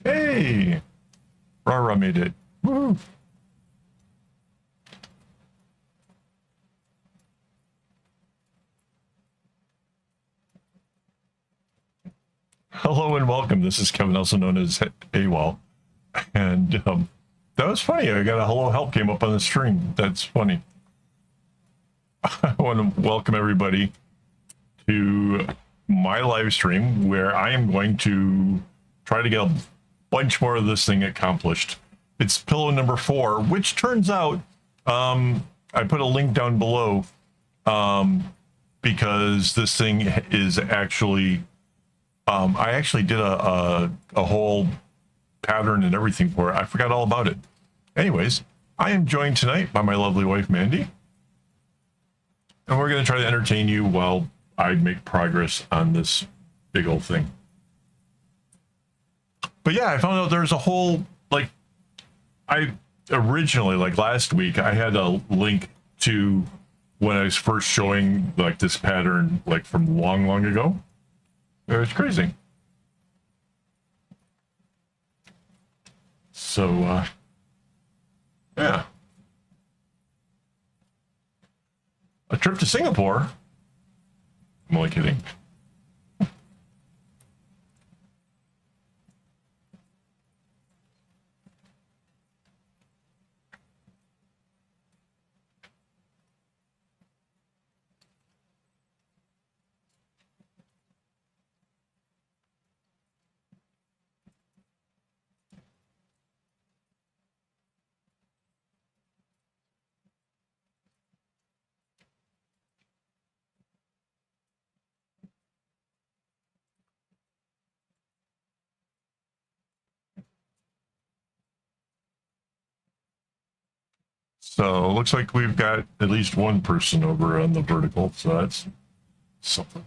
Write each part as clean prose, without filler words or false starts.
Hey, Rara made it. Woo. Hello and welcome. This is Kevin, also known as AWOL. And that was funny. I got a hello help came up on the stream. That's funny. I want to welcome everybody to my live stream where I am going to try to get a bunch more of this thing accomplished. It's pillow number 4, which turns out I put a link down below because this thing is actually I actually did a whole pattern and everything for it. I forgot all about it. Anyways, I am joined tonight by my lovely wife, Mandy. And we're going to try to entertain you while I make progress on this big old thing. But yeah, I found out there's a whole, like, I originally, like last week, I had a link to when I was first showing, like, this pattern, like, from long, long ago. It was crazy. So, yeah. A trip to Singapore? I'm only kidding. So, looks like we've got at least one person over on the vertical, so that's something.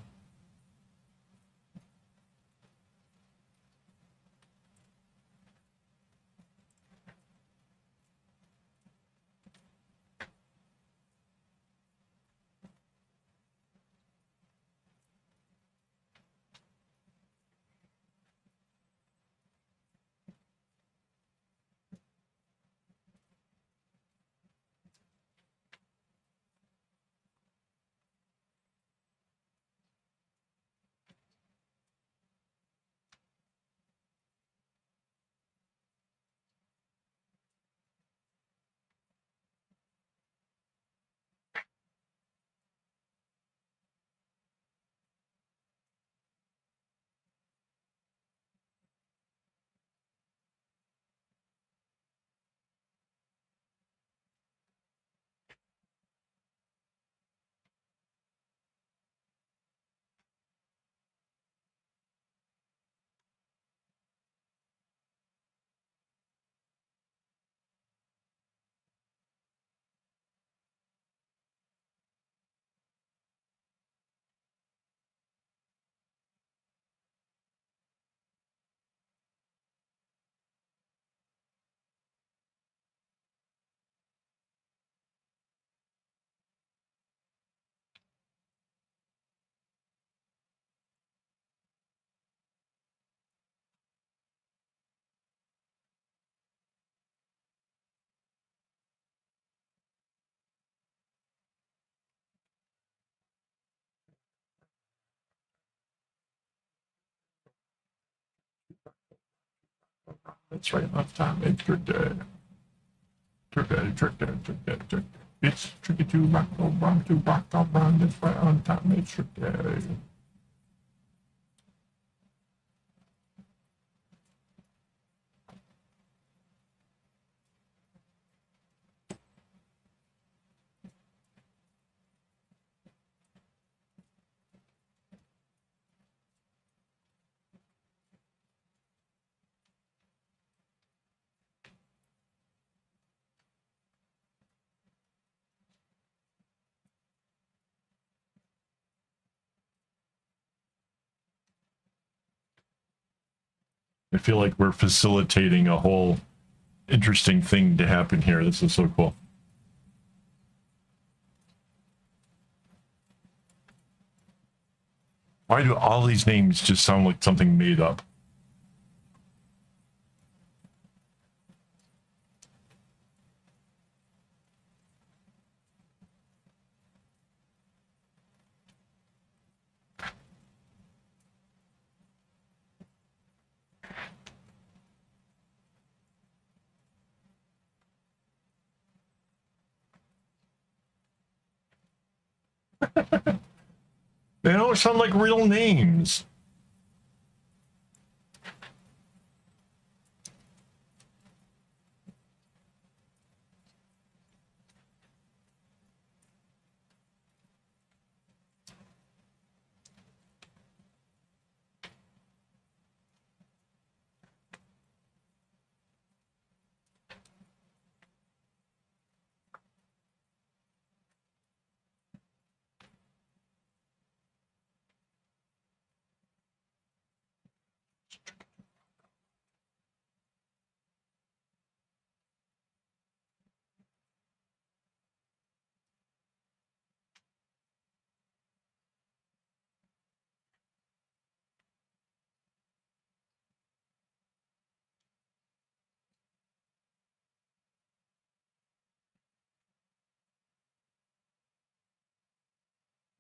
That's right enough time. It's your day. Trick daddy, trick daddy, trick daddy, trick. It's tricky to rock, to rock, around. It's right on time. It's trick daddy. I feel like we're facilitating a whole interesting thing to happen here. This is so cool. Why do all these names just sound like something made up? They don't sound like real names.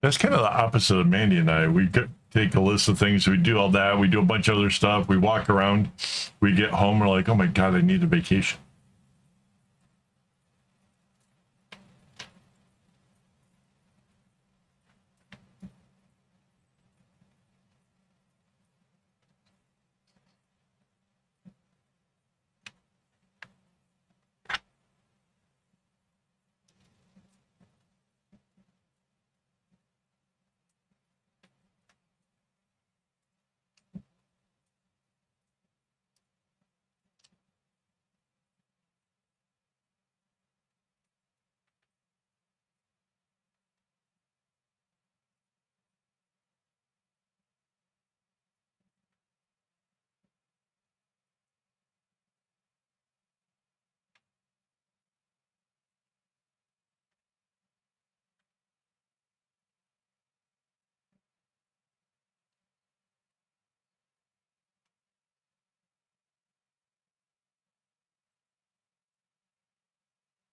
That's kind of the opposite of Mandy and I. We take a list of things. We do all that. We do a bunch of other stuff. We walk around. We get home. We're like, oh my God, I need a vacation.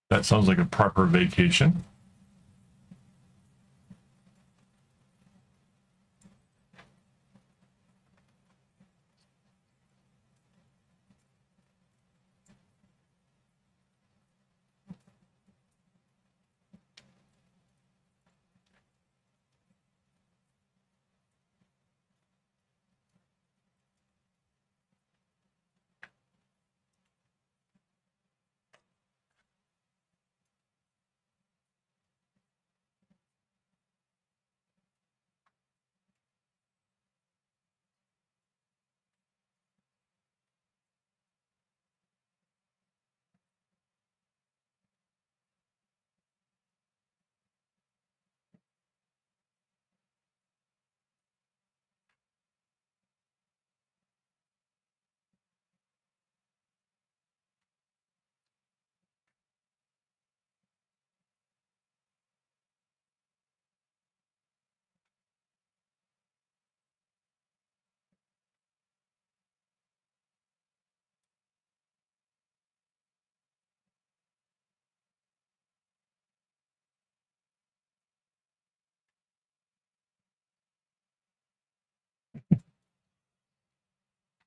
That sounds like a proper vacation.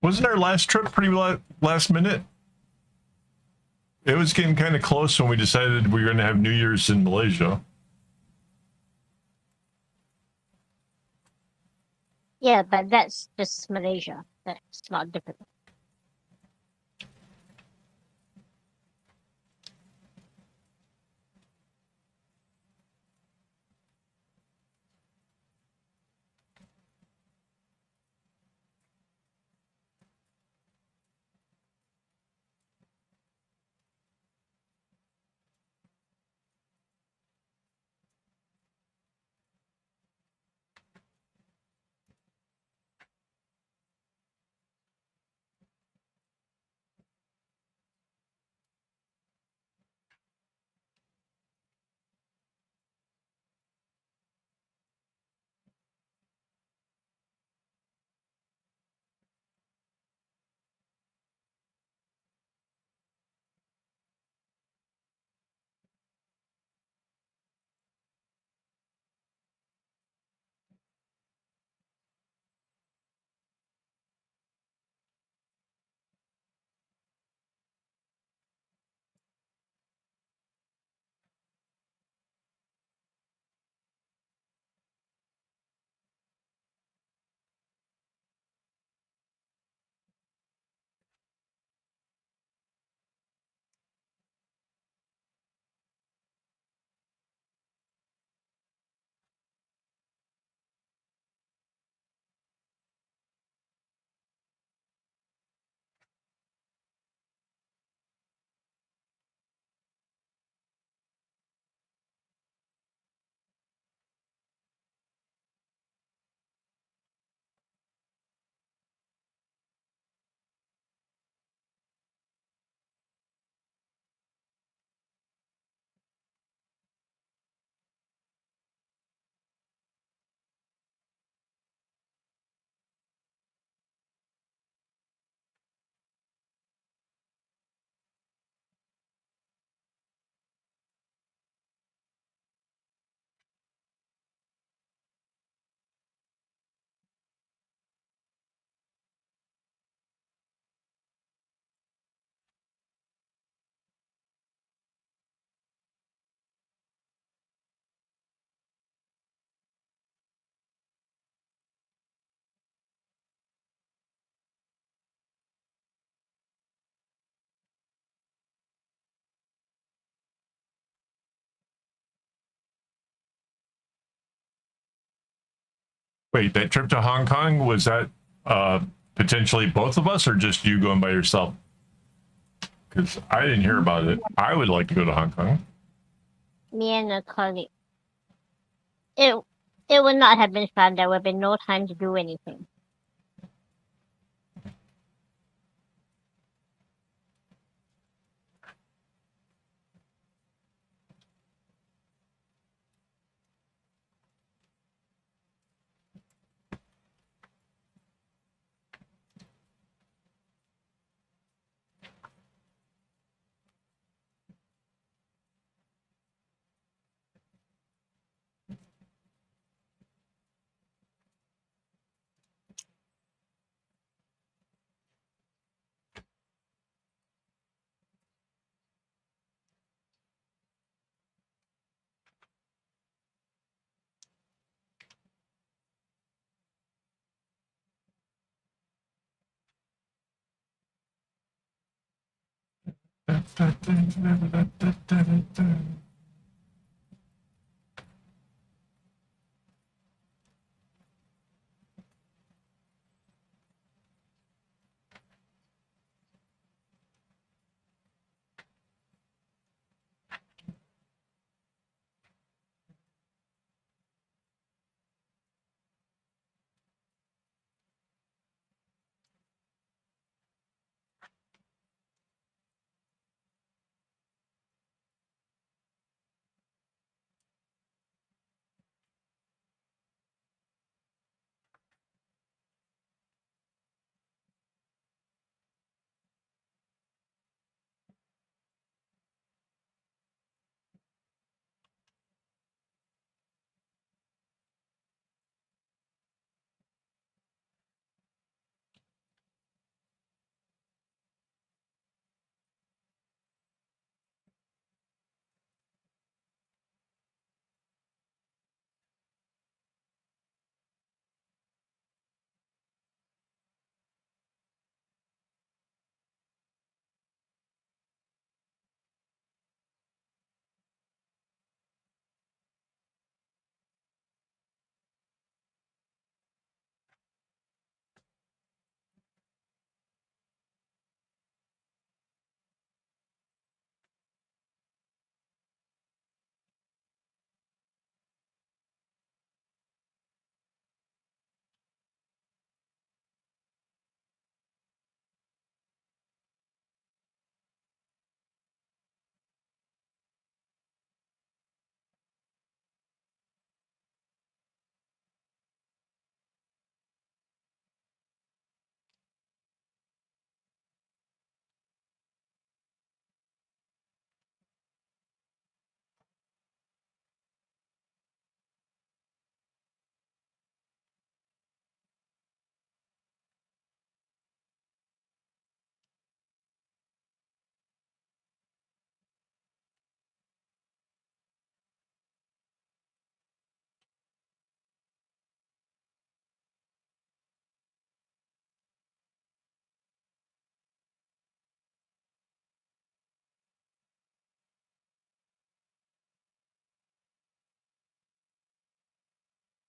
Wasn't our last trip pretty last minute? It was getting kind of close when we decided we were going to have New Year's in Malaysia. Yeah, but that's just Malaysia. That's not different. Wait, that trip to Hong Kong, was that potentially both of us or just you going by yourself? Because I didn't hear about it. I would like to go to Hong Kong. Me and a colleague. It it would not have been fun. There would have been no time to do anything.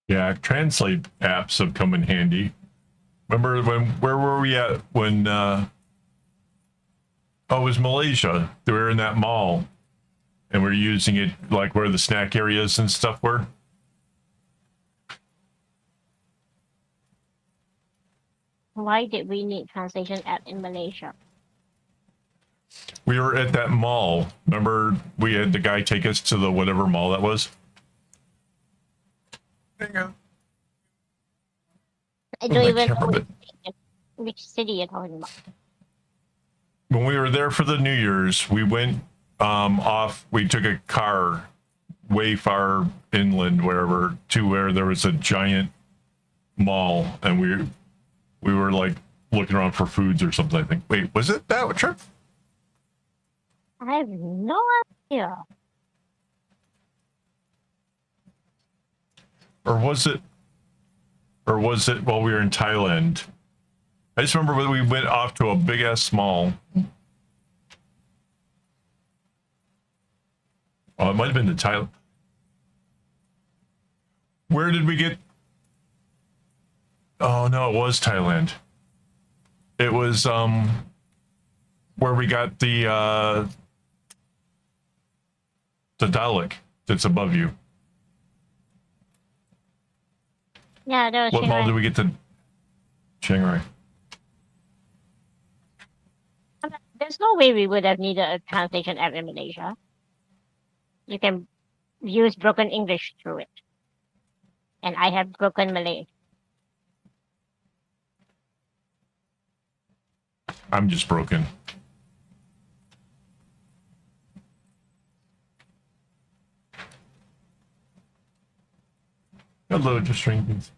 Yeah, translate apps have come in handy. Remember where were we at when oh, it was Malaysia. They were in that mall and we're using it like where the snack areas and stuff were. Why did we need translation app in Malaysia? We were at that mall. Remember we had the guy take us to the whatever mall that was? Hang on. I don't I even can't know remember. which city you're talking about. When we were there for the New Year's, we went off. We took a car way far inland, wherever, to where there was a giant mall, and we were like looking around for foods or something. I think. Wait, was it that trip? I have no idea. Or was it? Or was it while we were in Thailand? I just remember when we went off to a big ass mall. Oh, it might have been the Thailand. Where did we get? Oh no, it was Thailand. It was where we got the Dalek that's above you. Yeah, that was What Chiang mall Rai. did we get to? Chiang Rai. There's no way we would have needed a translation app in Malaysia. You can use broken English through it. And I have broken Malay. I'm just broken. Hello, just strangers.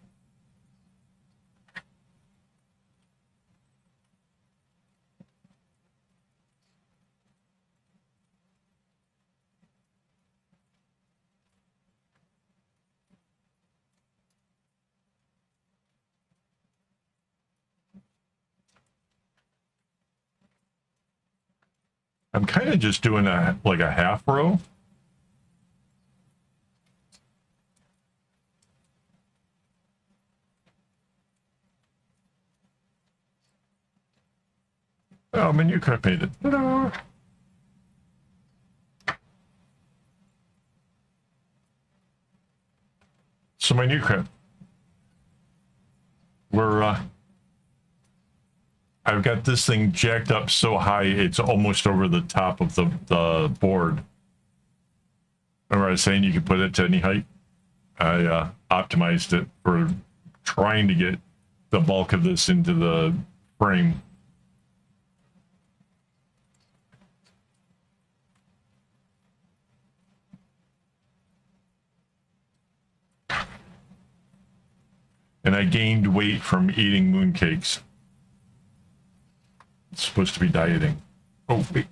I'm kind of just doing a half row. Oh, menu craft made it. Ta-da! So my new craft. I've got this thing jacked up so high it's almost over the top of the board. Remember I was saying you could put it to any height? I optimized it for trying to get the bulk of this into the frame. And I gained weight from eating mooncakes. It's supposed to be dieting. Oh, wait.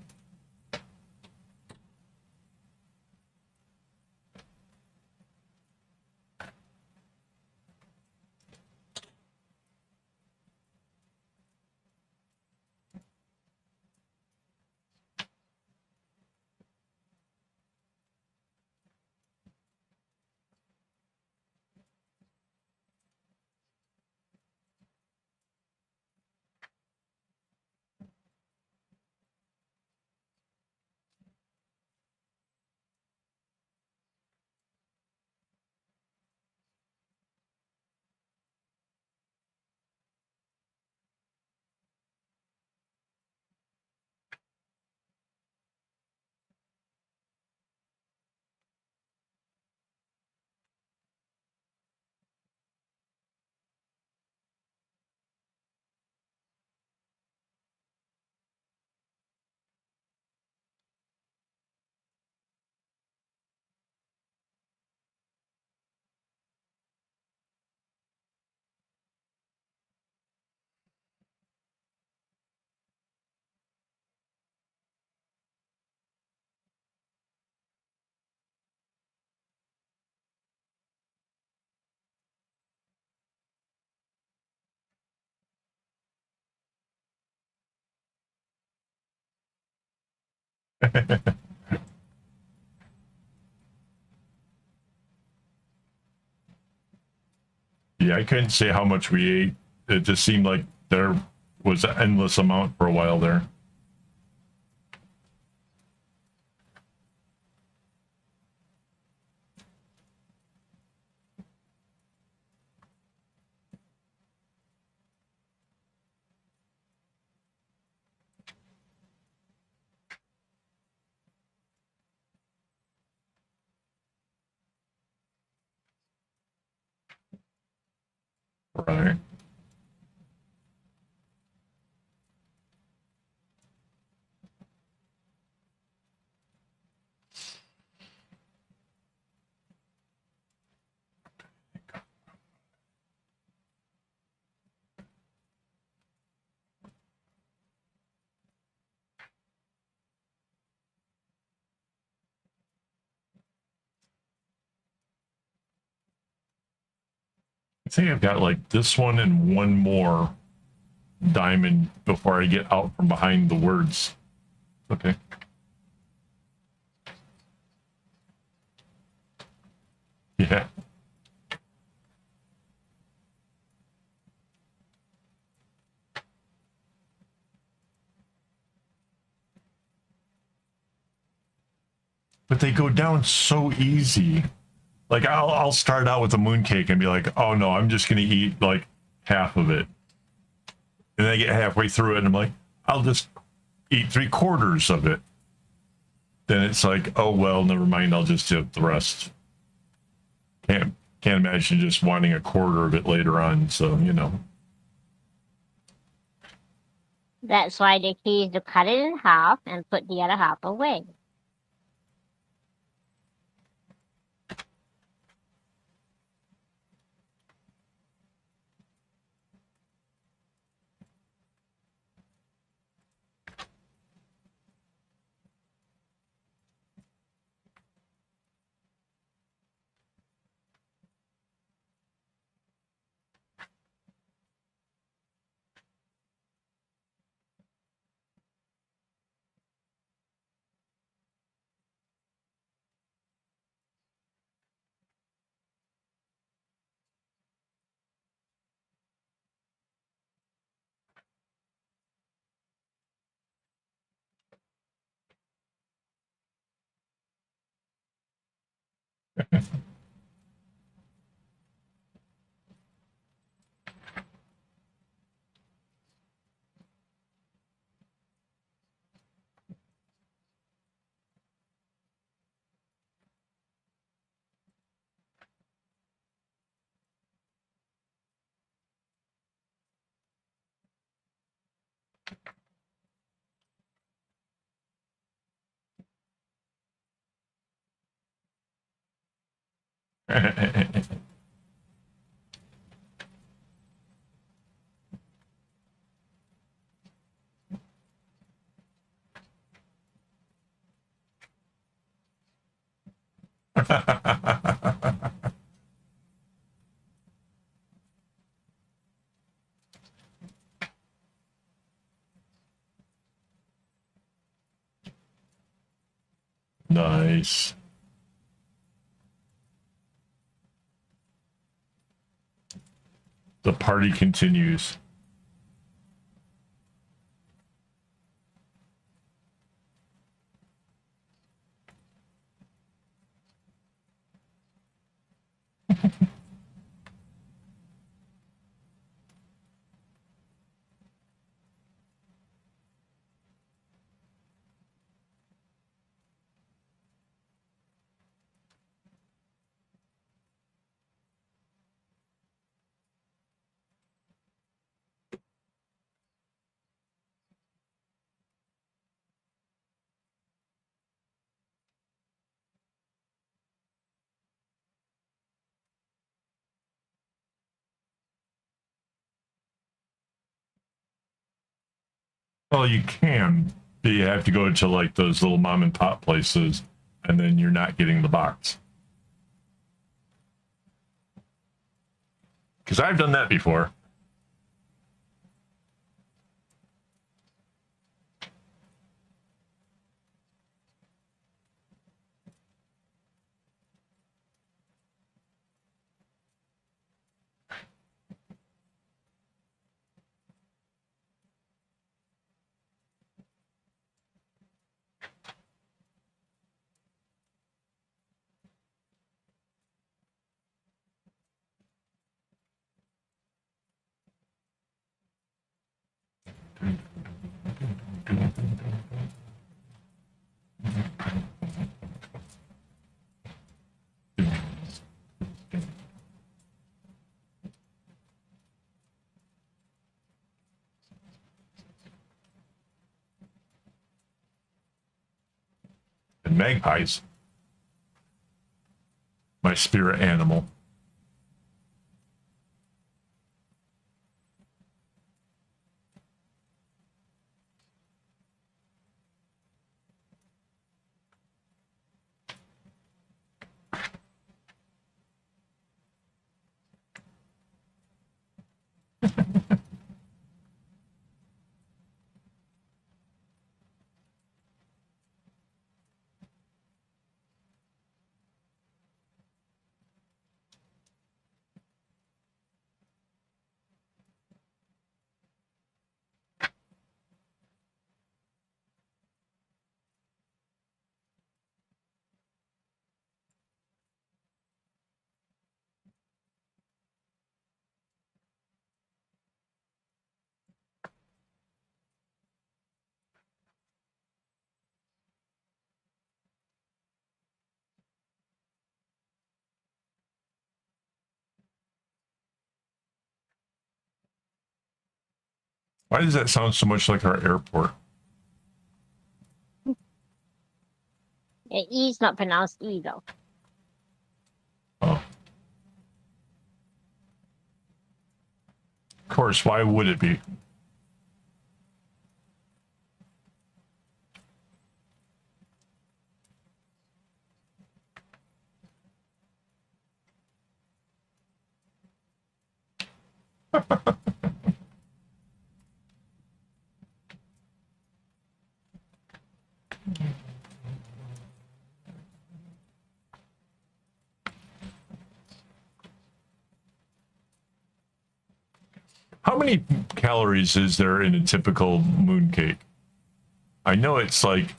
Yeah, I couldn't say how much we ate. It just seemed like there was an endless amount for a while there. Right. I think I've got like this one and one more diamond before I get out from behind the words. Okay. Yeah. but they go down so easy. Like I'll start out with a mooncake and be like, oh no, I'm just gonna eat like half of it, and then I get halfway through it and I'm like, I'll just eat 3/4 of it. Then it's like, oh well, never mind, I'll just eat the rest. Can't imagine just wanting a quarter of it later on. So you know. That's why the key is to cut it in half and put the other half away. Nice. The party continues. Well, you can, but you have to go to like those little mom and pop places, and then you're not getting the box. Because I've done that before. And magpies, my spirit animal. Why does that sound so much like our airport? E is not pronounced E though. Oh. Of course, why would it be? How many calories is there in a typical mooncake? I know it's like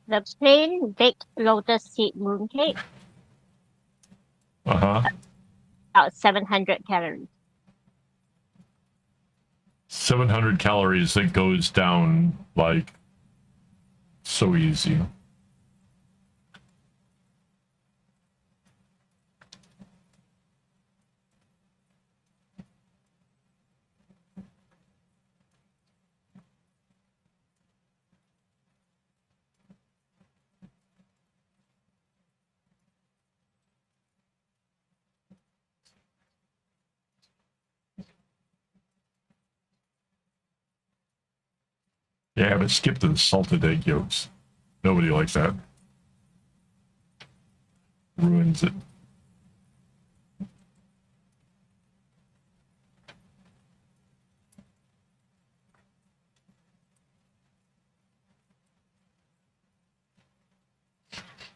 The plain baked lotus seed mooncake, uh-huh. about 700 calories. 700 calories that goes down like so easy. Yeah, but skip the salted egg yolks. Nobody likes that. Ruins it.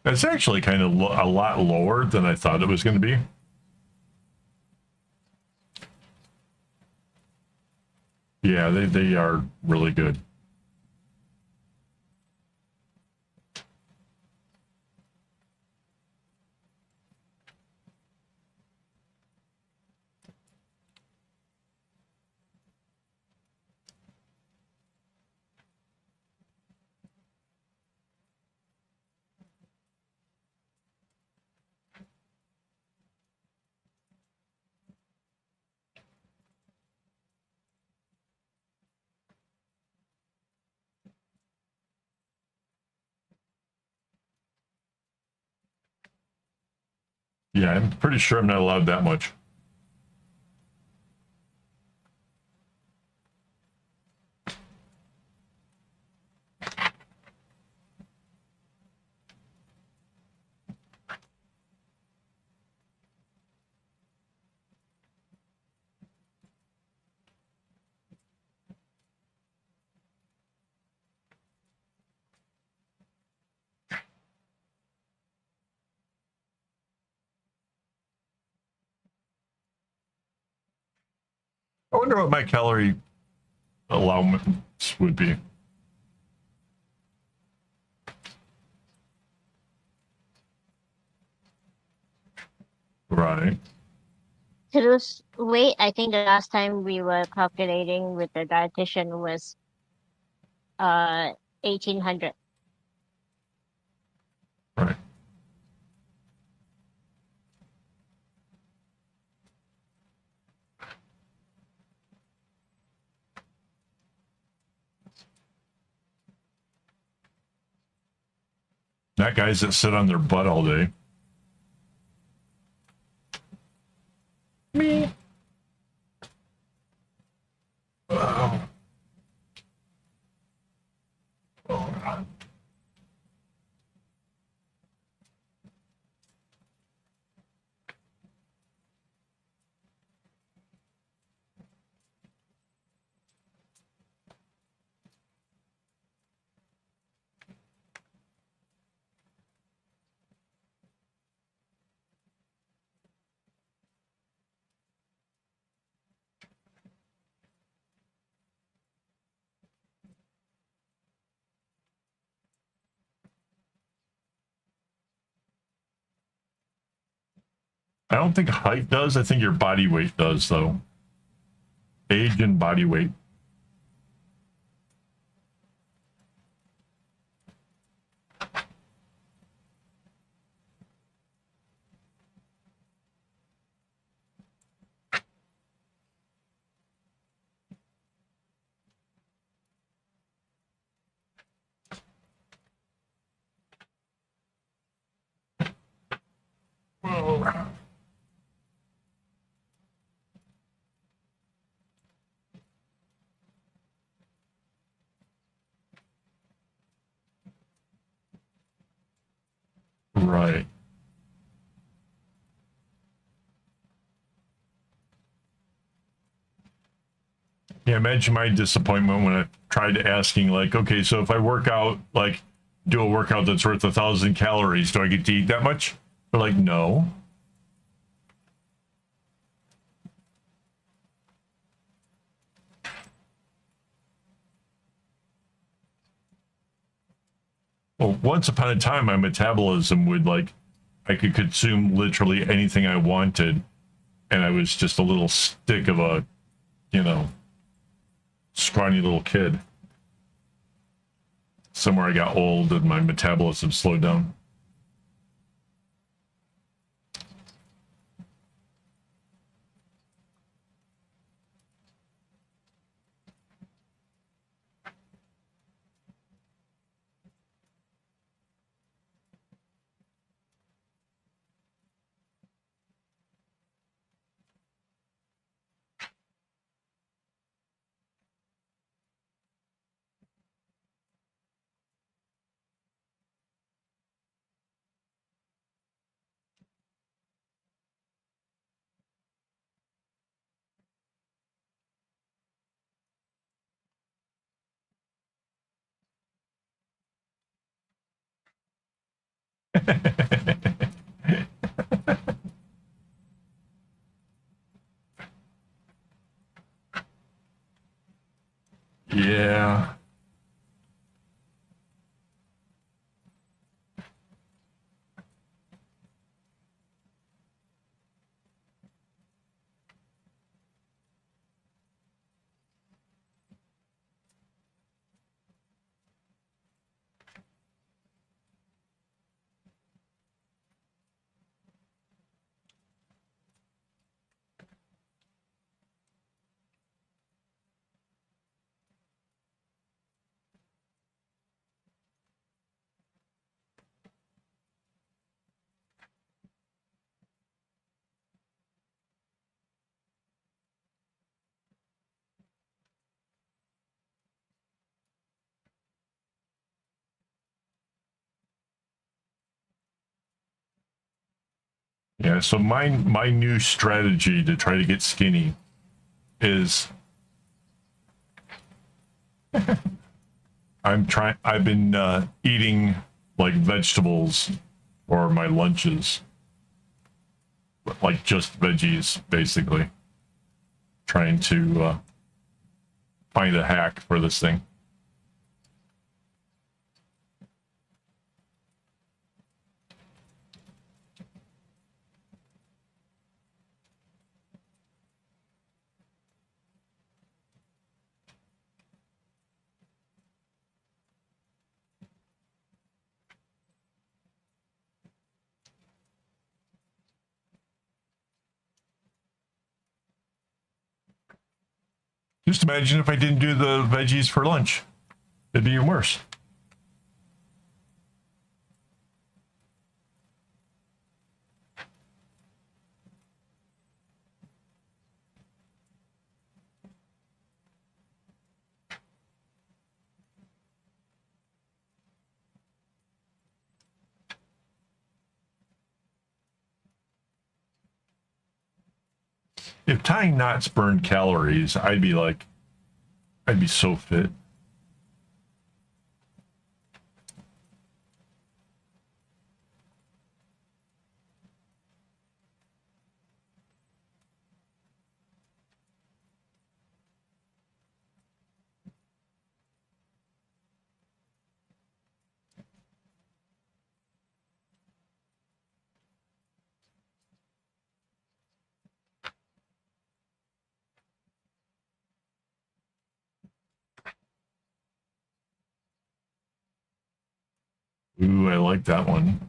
It's actually kind of a lot lower than I thought it was going to be. Yeah, they are really good. Yeah, I'm pretty sure I'm not allowed that much. I wonder what my calorie allowance would be. Right. To lose weight, I think the last time we were calculating with the dietitian was 1800. Right. Not guys that sit on their butt all day. Me. Oh. Oh. I don't think height does. I think your body weight does, though. Age and body weight. Oh. Right. Yeah, imagine my disappointment when I tried asking, like, okay, so if I work out, like, do a workout that's worth 1,000 calories, do I get to eat that much? They're like, no. Well, once upon a time, my metabolism would, like, I could consume literally anything I wanted, and I was just a little stick of a, you know, scrawny little kid. Somewhere I got old and my metabolism slowed down. Yeah. Yeah, so my new strategy to try to get skinny is I've been eating like vegetables for my lunches, like just veggies basically. Trying to find a hack for this thing. Just imagine if I didn't do the veggies for lunch. It'd be even worse. If tying knots burned calories, I'd be so fit. Ooh, I like that one.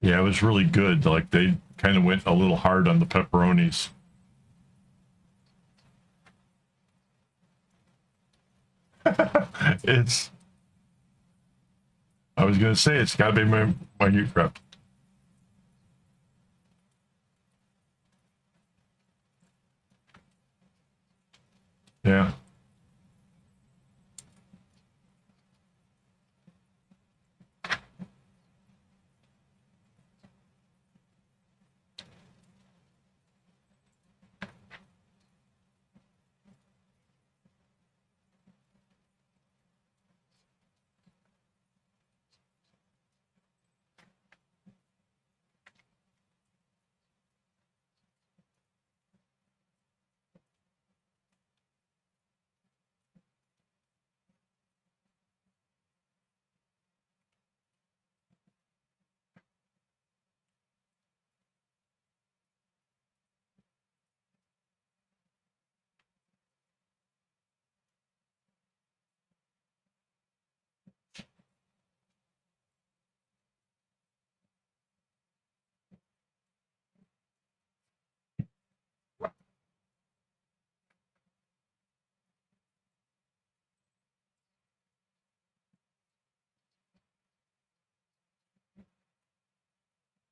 Yeah, it was really good. Like they kind of went a little hard on the pepperonis. It's. I was gonna say it's got to be my new crap. Yeah.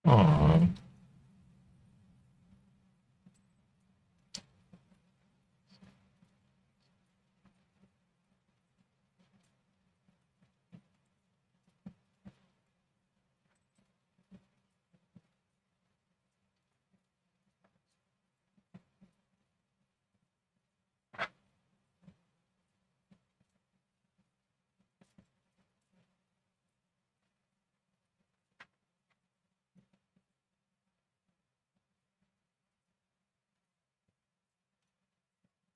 Oh.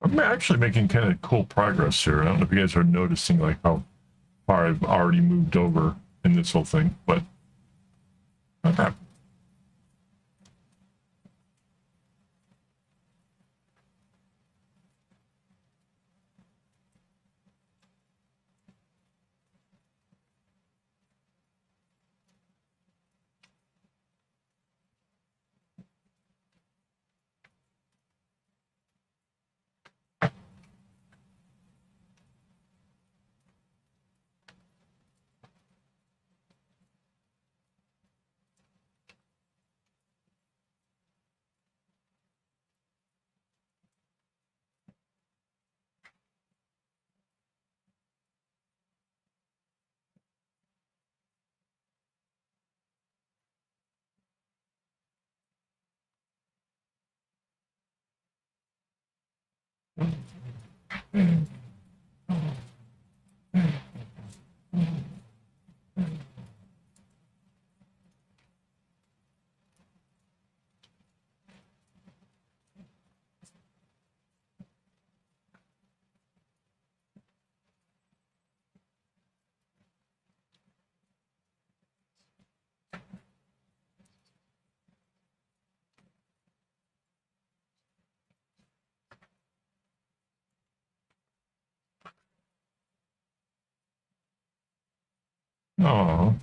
I'm actually making kind of cool progress here. I don't know if you guys are noticing like how far I've already moved over in this whole thing, but not that. Oh.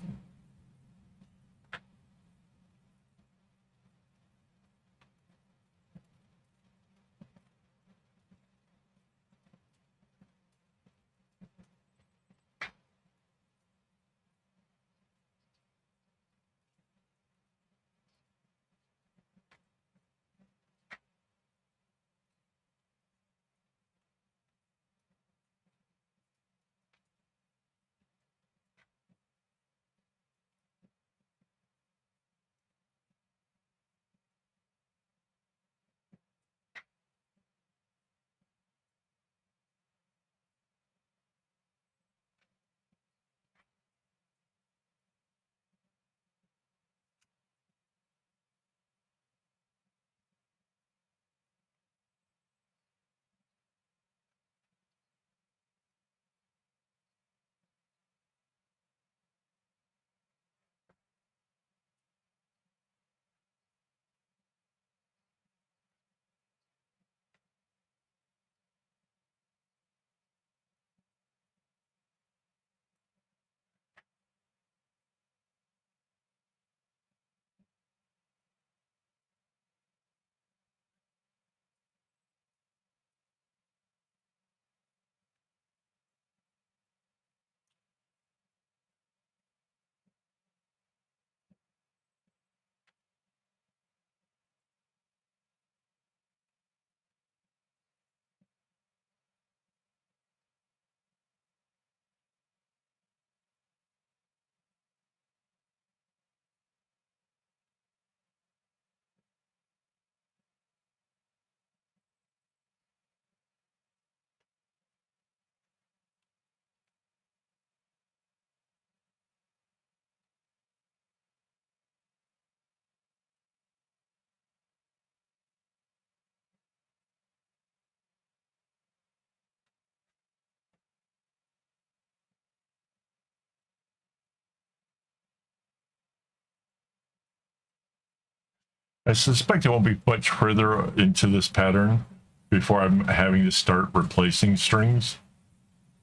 I suspect it won't be much further into this pattern before I'm having to start replacing strings,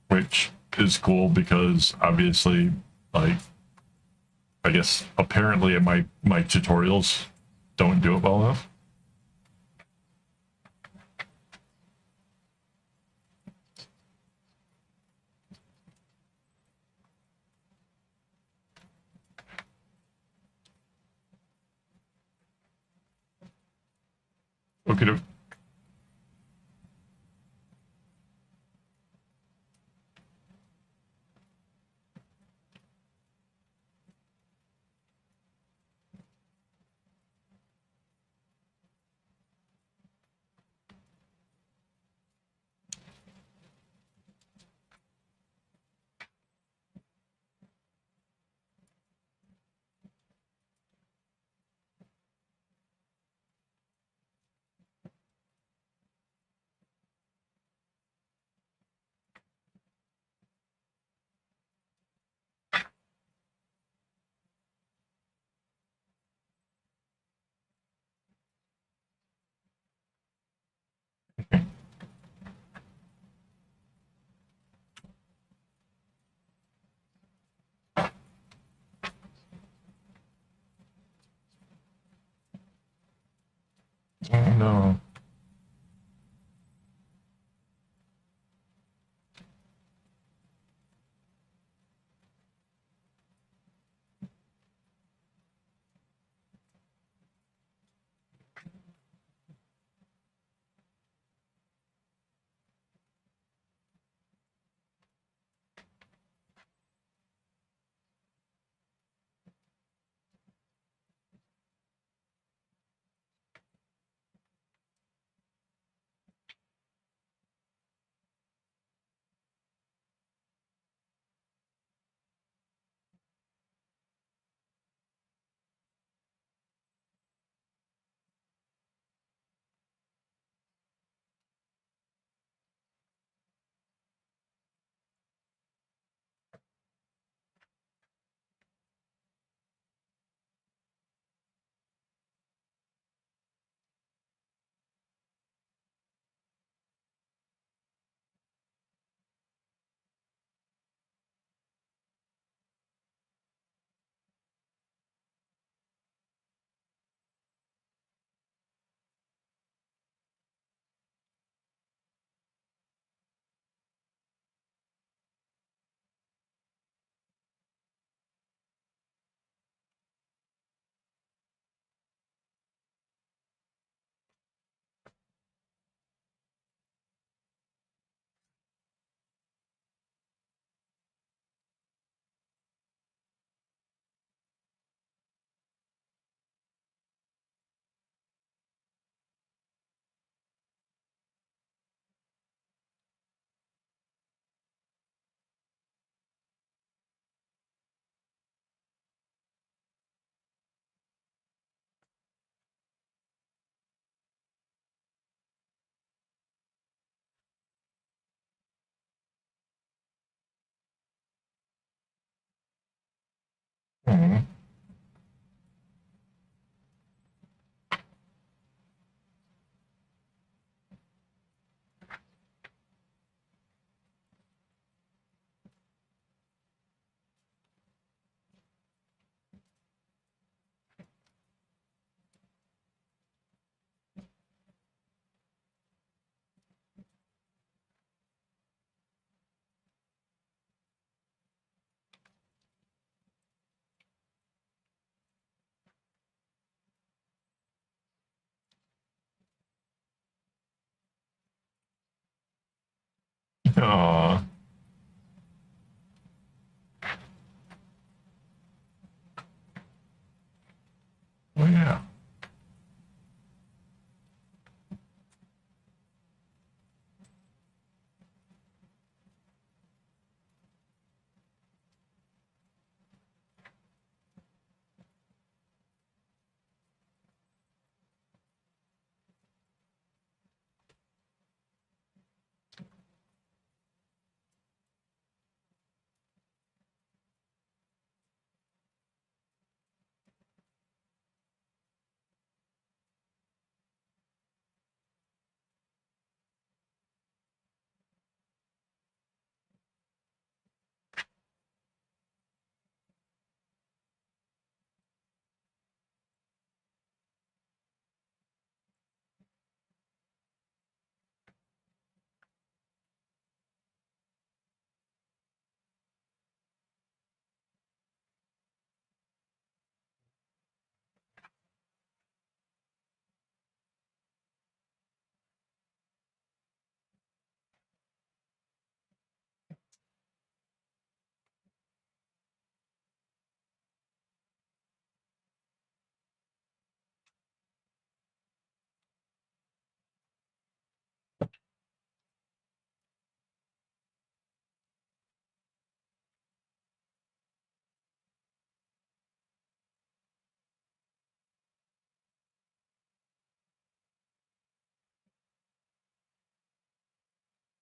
which is cool because obviously, like, I guess apparently my tutorials don't do it well enough. Okay. Oh no. Mhm. Aw. Oh yeah.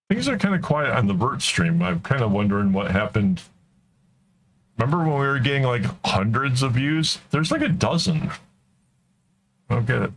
Things are kind of quiet on the Vert stream. I'm kind of wondering what happened. Remember when we were getting like hundreds of views? There's like a dozen. I don't get it.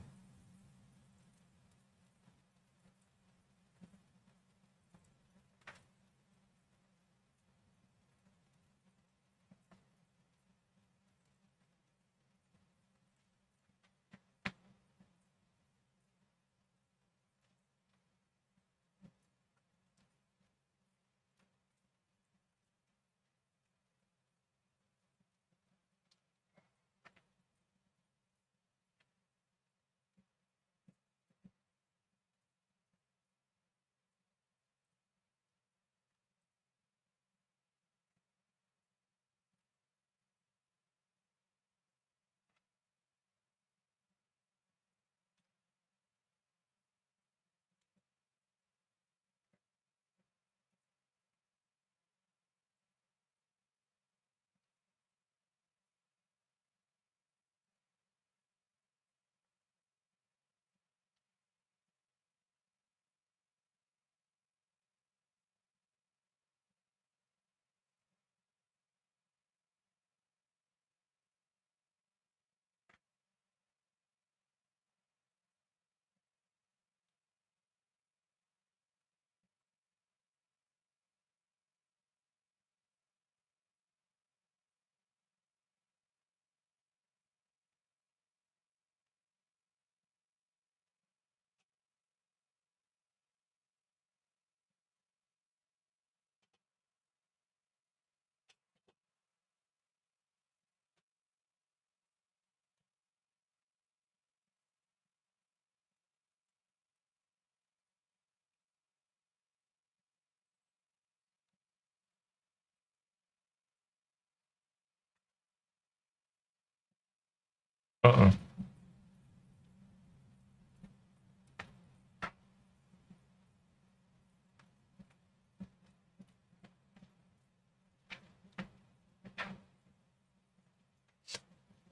Uh-oh.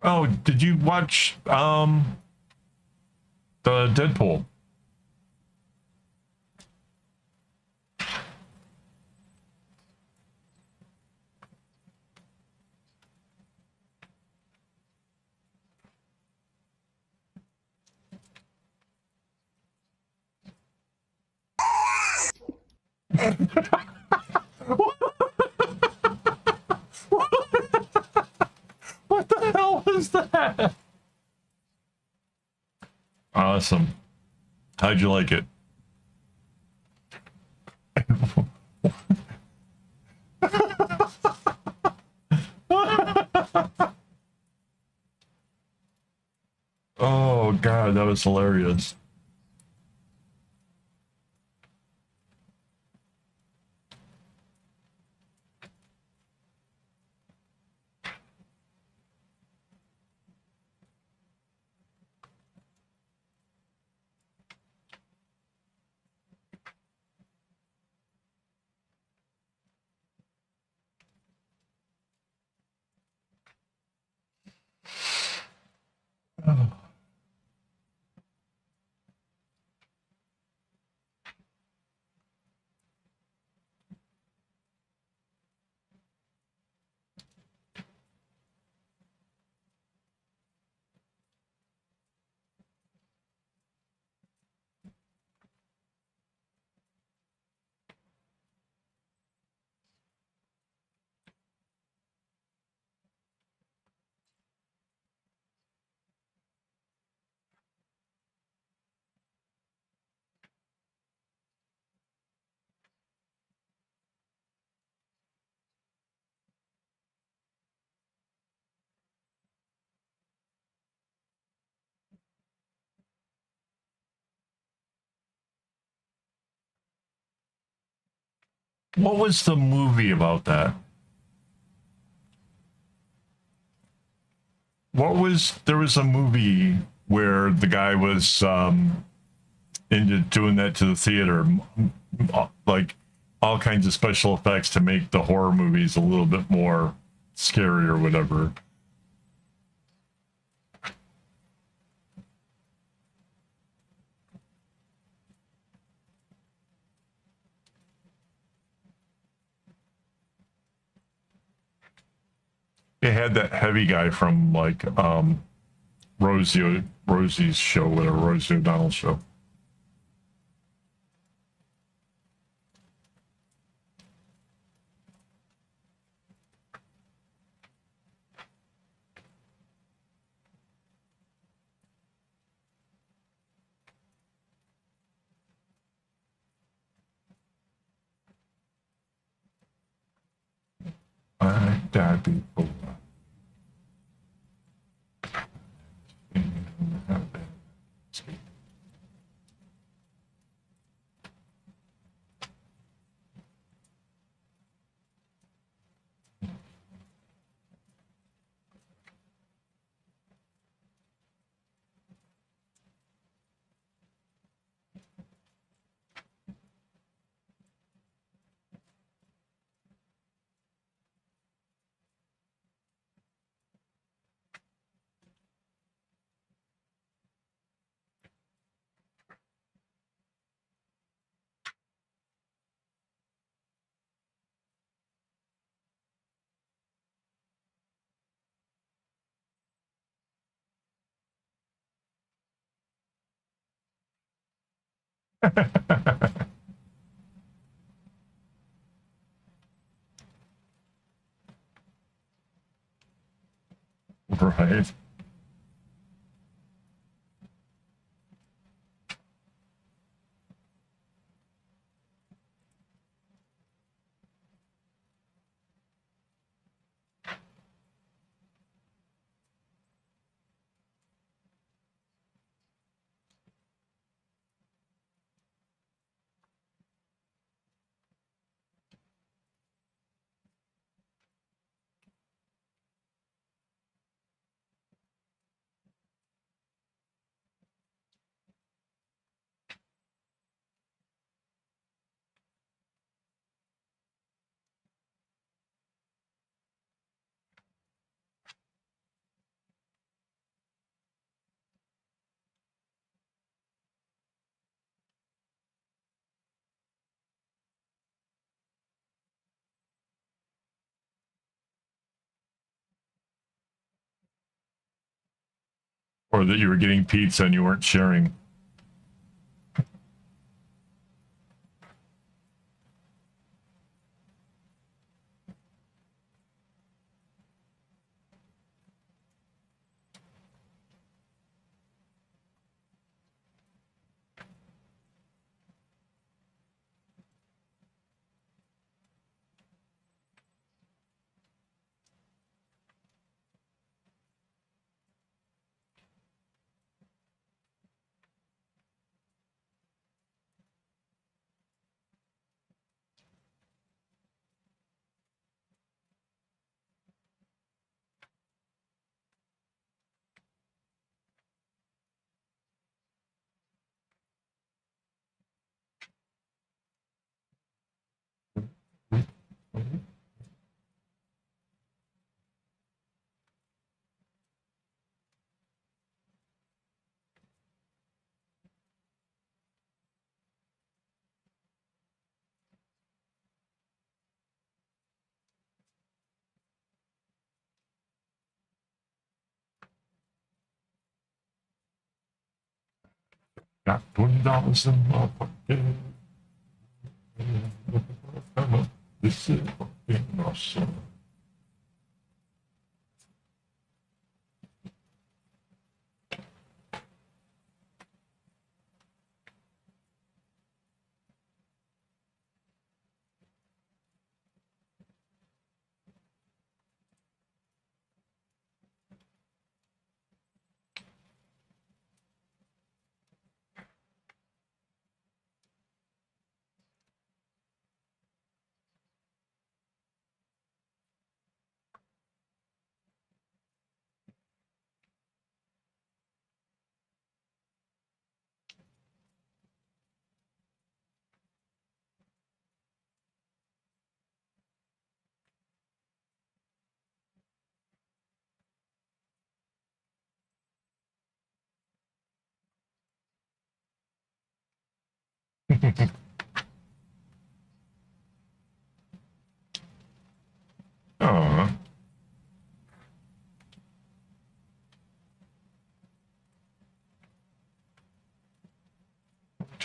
Oh, did you watch the Deadpool? What the hell was that? Awesome. How'd you like it? Oh god, that was hilarious. What was the movie about that? There was a movie where the guy was into doing that to the theater, like all kinds of special effects to make the horror movies a little bit more scary or whatever. They had that heavy guy from like Rosie's show, or Rosie O'Donnell's show. I died before. Right. Or that you were getting pizza and you weren't sharing. Got $20 in my pocket. This is fucking awesome. Aw.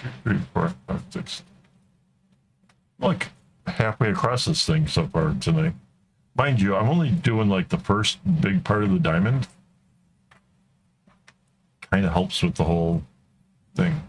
2, 3, 4, 5, 6. Look, halfway across this thing so far tonight. Mind you, I'm only doing like the first big part of the diamond. Kind of helps with the whole thing.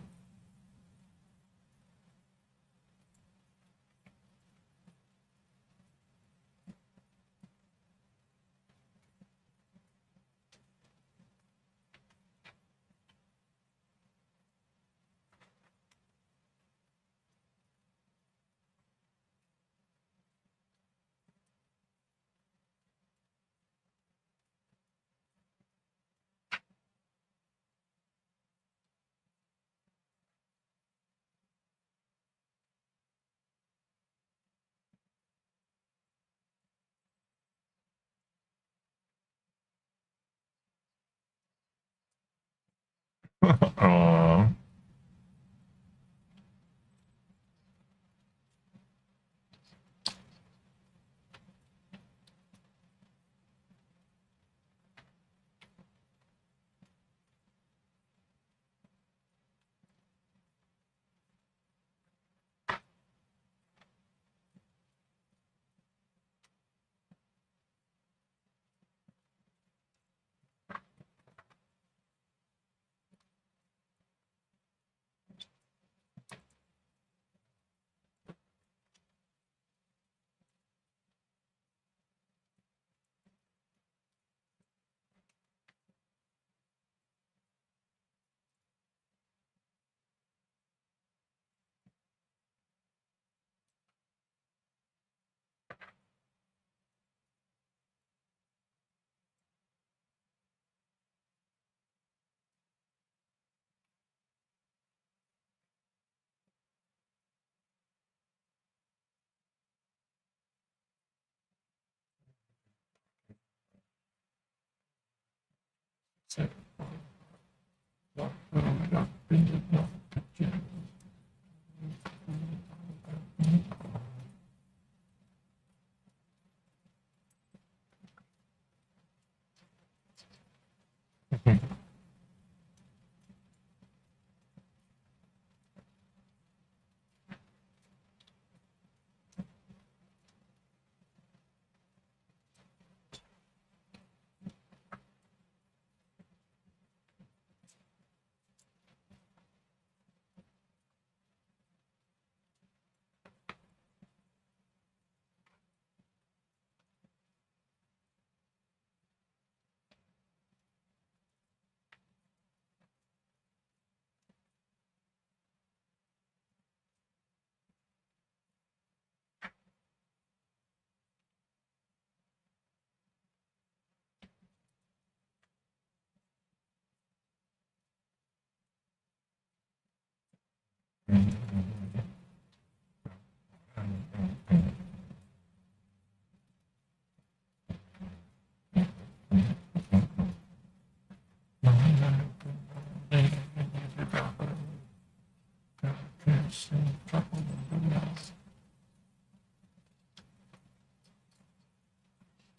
Aww.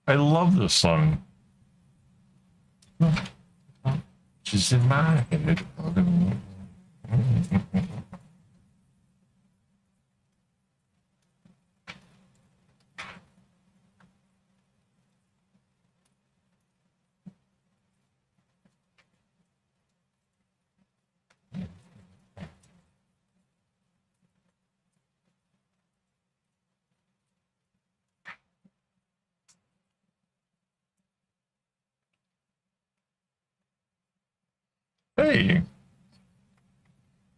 I love this song. She's in my head. Hey.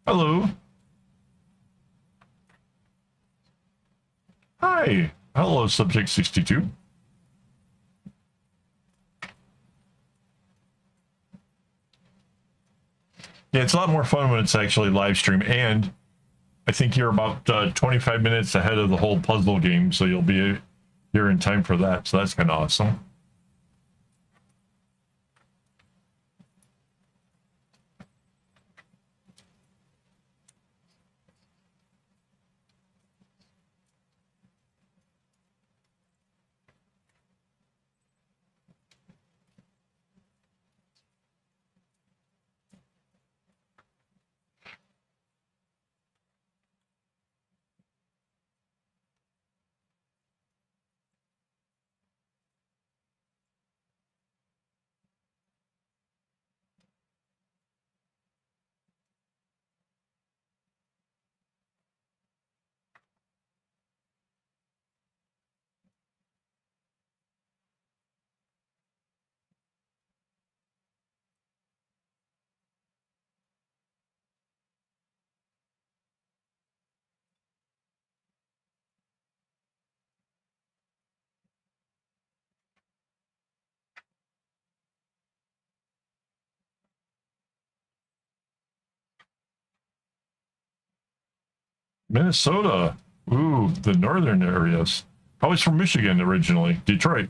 Hello. Hi. Hello, Subject 62. Yeah, it's a lot more fun when it's actually live stream, and I think you're about 25 minutes ahead of the whole puzzle game, so you'll be here in time for that, so that's kind of awesome. Minnesota. Ooh, the northern areas. I was from Michigan originally, Detroit.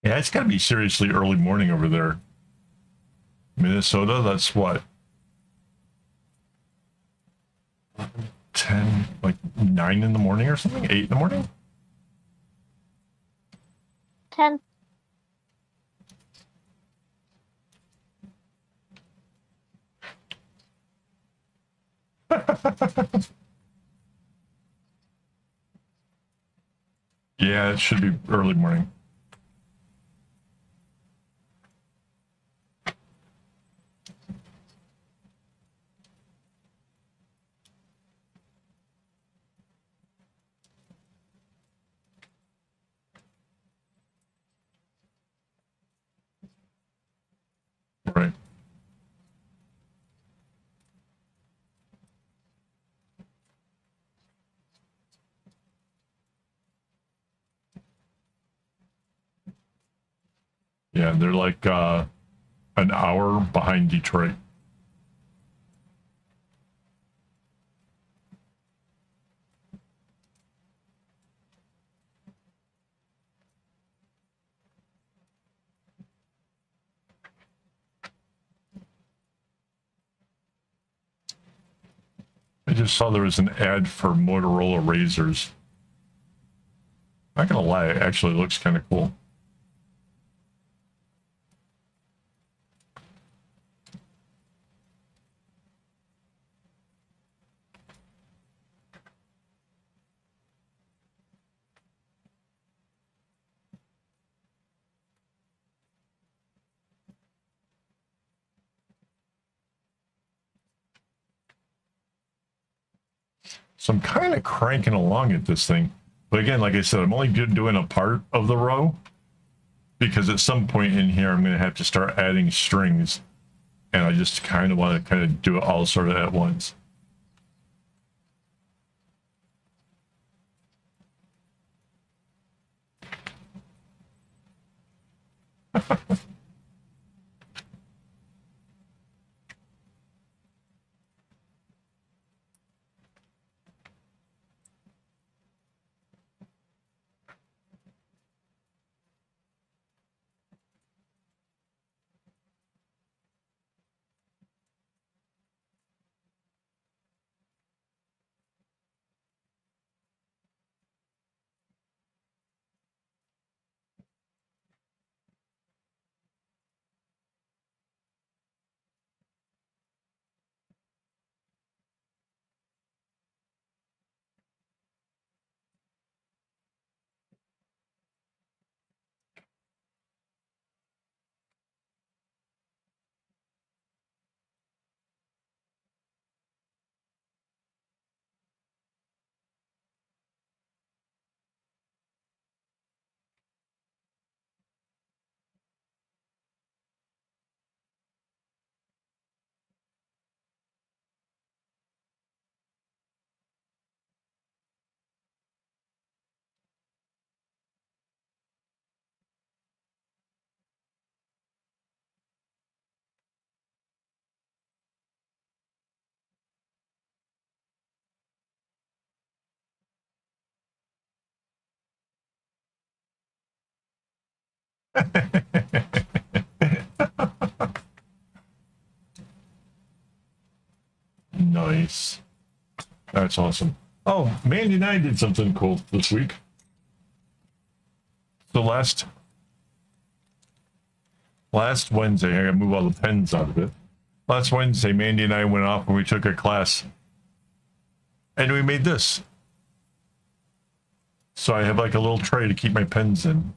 Yeah, it's got to be seriously early morning over there. Minnesota, that's what? 10, like 9 in the morning or something? 8 in the morning? 10. Yeah, it should be early morning. Right. Yeah, they're like an hour behind Detroit. I just saw there was an ad for Motorola razors. Not gonna lie, it actually looks kind of cool. So I'm kind of cranking along at this thing. But again, like I said, I'm only doing a part of the row because at some point in here, I'm going to have to start adding strings. And I just kind of want to kind of do it all sort of at once. Nice. That's awesome. Oh, Mandy and I did something cool this week. So last Wednesday, I gotta move all the pens out of it. Last Wednesday, Mandy and I went off and we took a class. And we made this. So I have like a little tray to keep my pens in.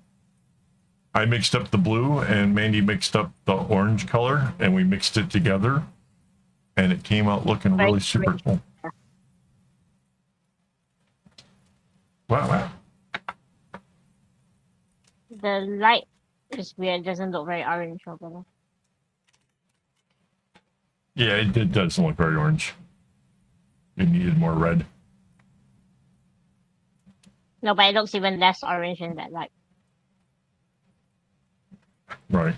I mixed up the blue and Mandy mixed up the orange color and we mixed it together. And it came out looking really super cool. Wow. The light is weird. It doesn't look very orange over there. Yeah, it doesn't look very orange. It needed more red. No, but it looks even less orange in that light. Right.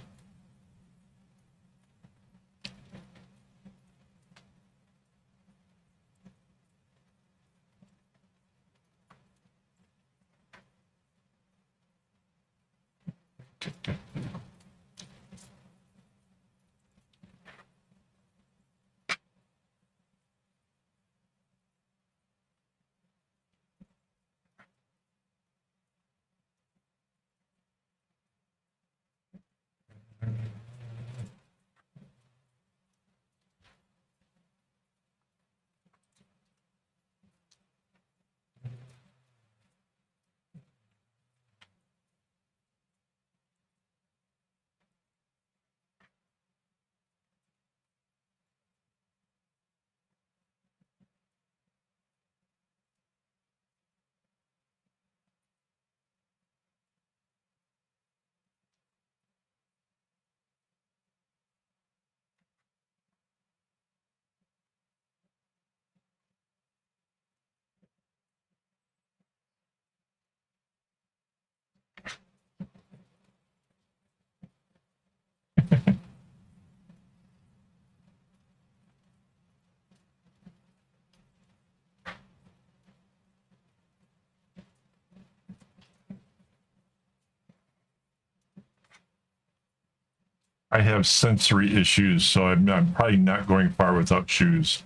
I have sensory issues, so I'm probably not going far without shoes.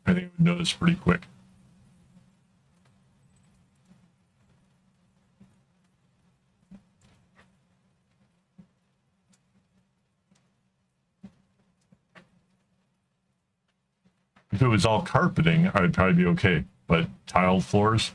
I think I would know this pretty quick. If it was all carpeting, I'd probably be okay. But tiled floors?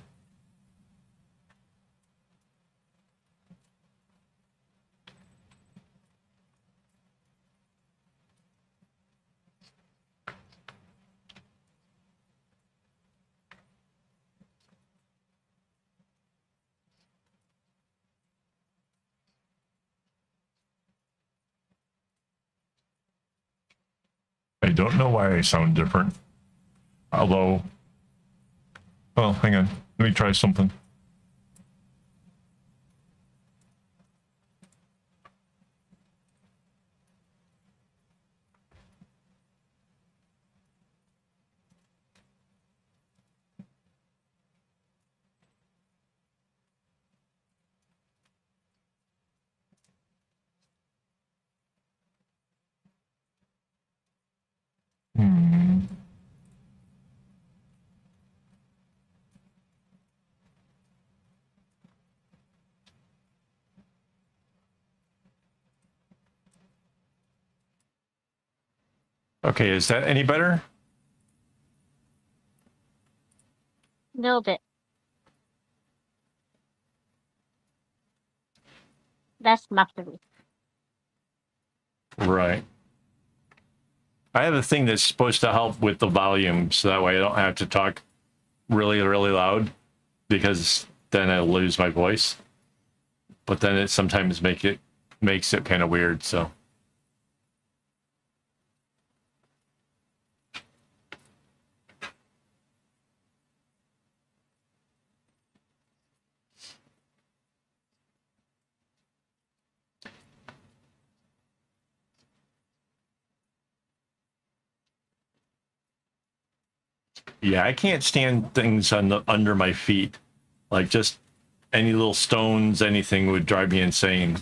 I don't know why I sound different. Although, well, hang on. Let me try something. Hmm. Okay, is that any better? A little bit. That's muffly. Right. I have a thing that's supposed to help with the volume, so that way I don't have to talk really, really loud, because then I'll lose my voice. But then it sometimes makes it kind of weird, so. Yeah, I can't stand things under my feet. Like just any little stones, anything would drive me insane.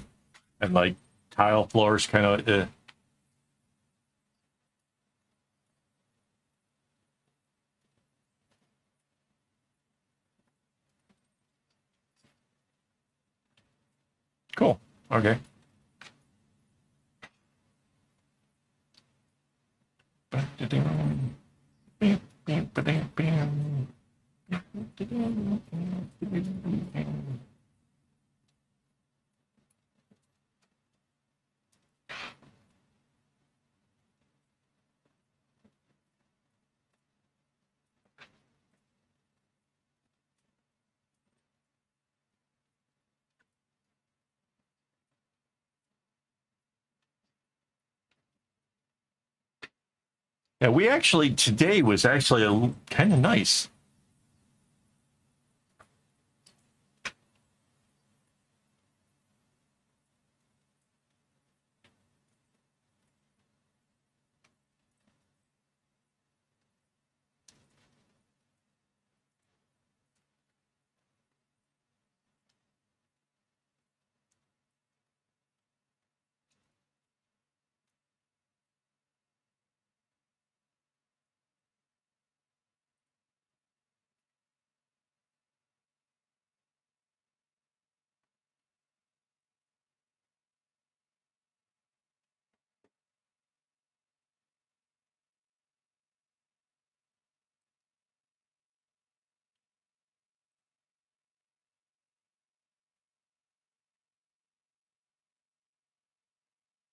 and like tile floors kind of. Cool. Okay. Yeah, we actually today was actually kind of nice.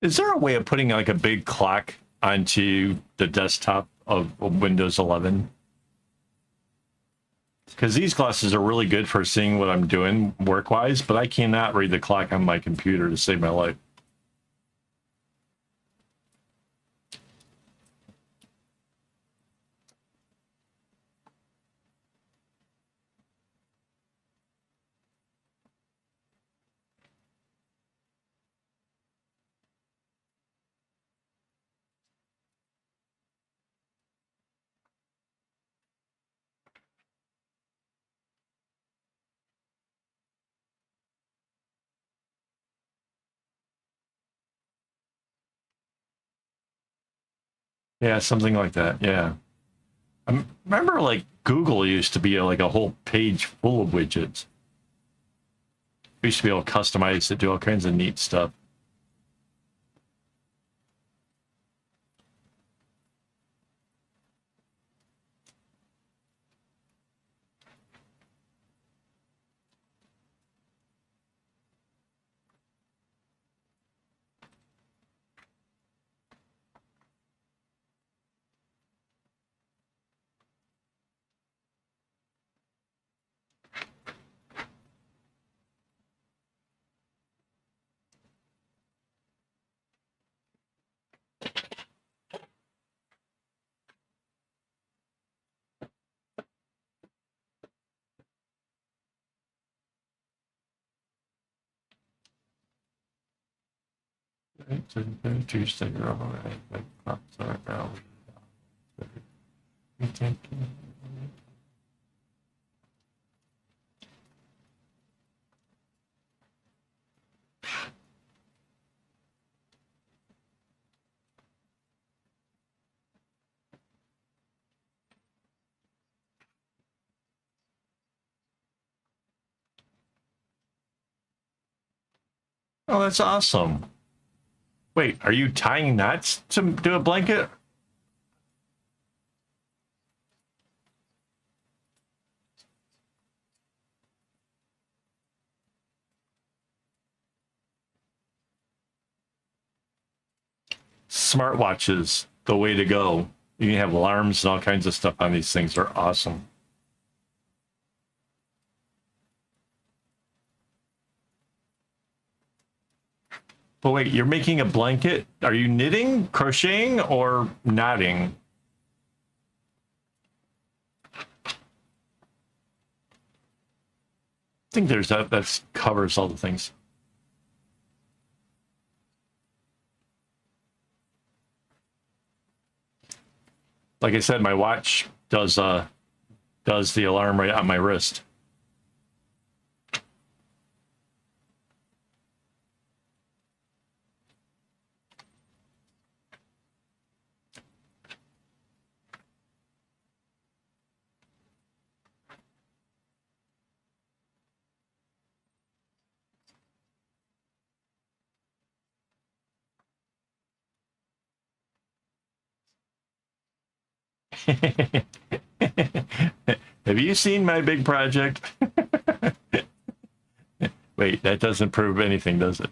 Is there a way of putting like a big clock onto the desktop of Windows 11? Because these glasses are really good for seeing what I'm doing work-wise, but I cannot read the clock on my computer to save my life. Yeah, something like that. Yeah. I remember like Google used to be like a whole page full of widgets. We used to be able to customize it, do all kinds of neat stuff. Oh, that's awesome. Wait, are you tying knots to do a blanket? Smartwatches, the way to go. You can have alarms and all kinds of stuff on these things. Are awesome. But wait, you're making a blanket? Are you knitting, crocheting, or knotting? I think there's that covers all the things. Like I said, my watch does the alarm right on my wrist. Have you seen my big project? Wait, that doesn't prove anything, does it?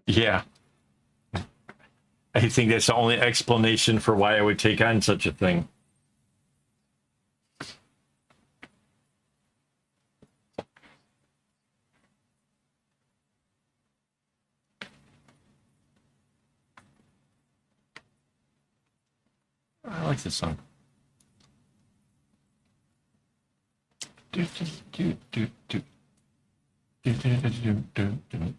Yeah. I think that's the only explanation for why I would take on such a thing. I like this song. Do, do, do, do, do. Do, do, do, do, do, do.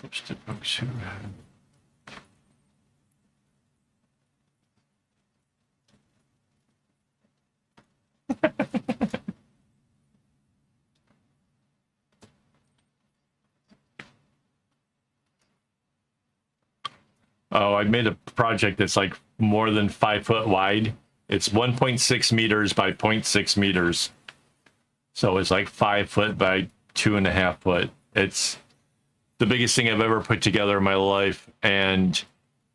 Oops, the books who have. Oh, I made a project that's like more than 5 foot wide. It's 1.6 meters by 0.6 meters. So it's like 5 foot by 2.5 foot. It's the biggest thing I've ever put together in my life. And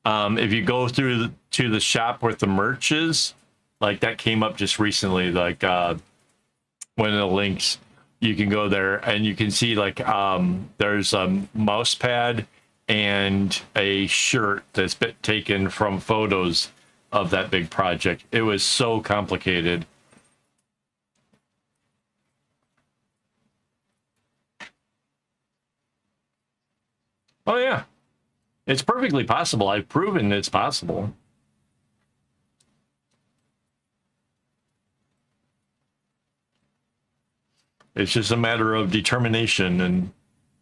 if you go through to the shop with the merch is, like that came up just recently, like one of the links, you can go there and you can see like there's a mouse pad and a shirt that's been taken from photos of that big project. It was so complicated. Oh yeah, it's perfectly possible. I've proven it's possible. It's just a matter of determination and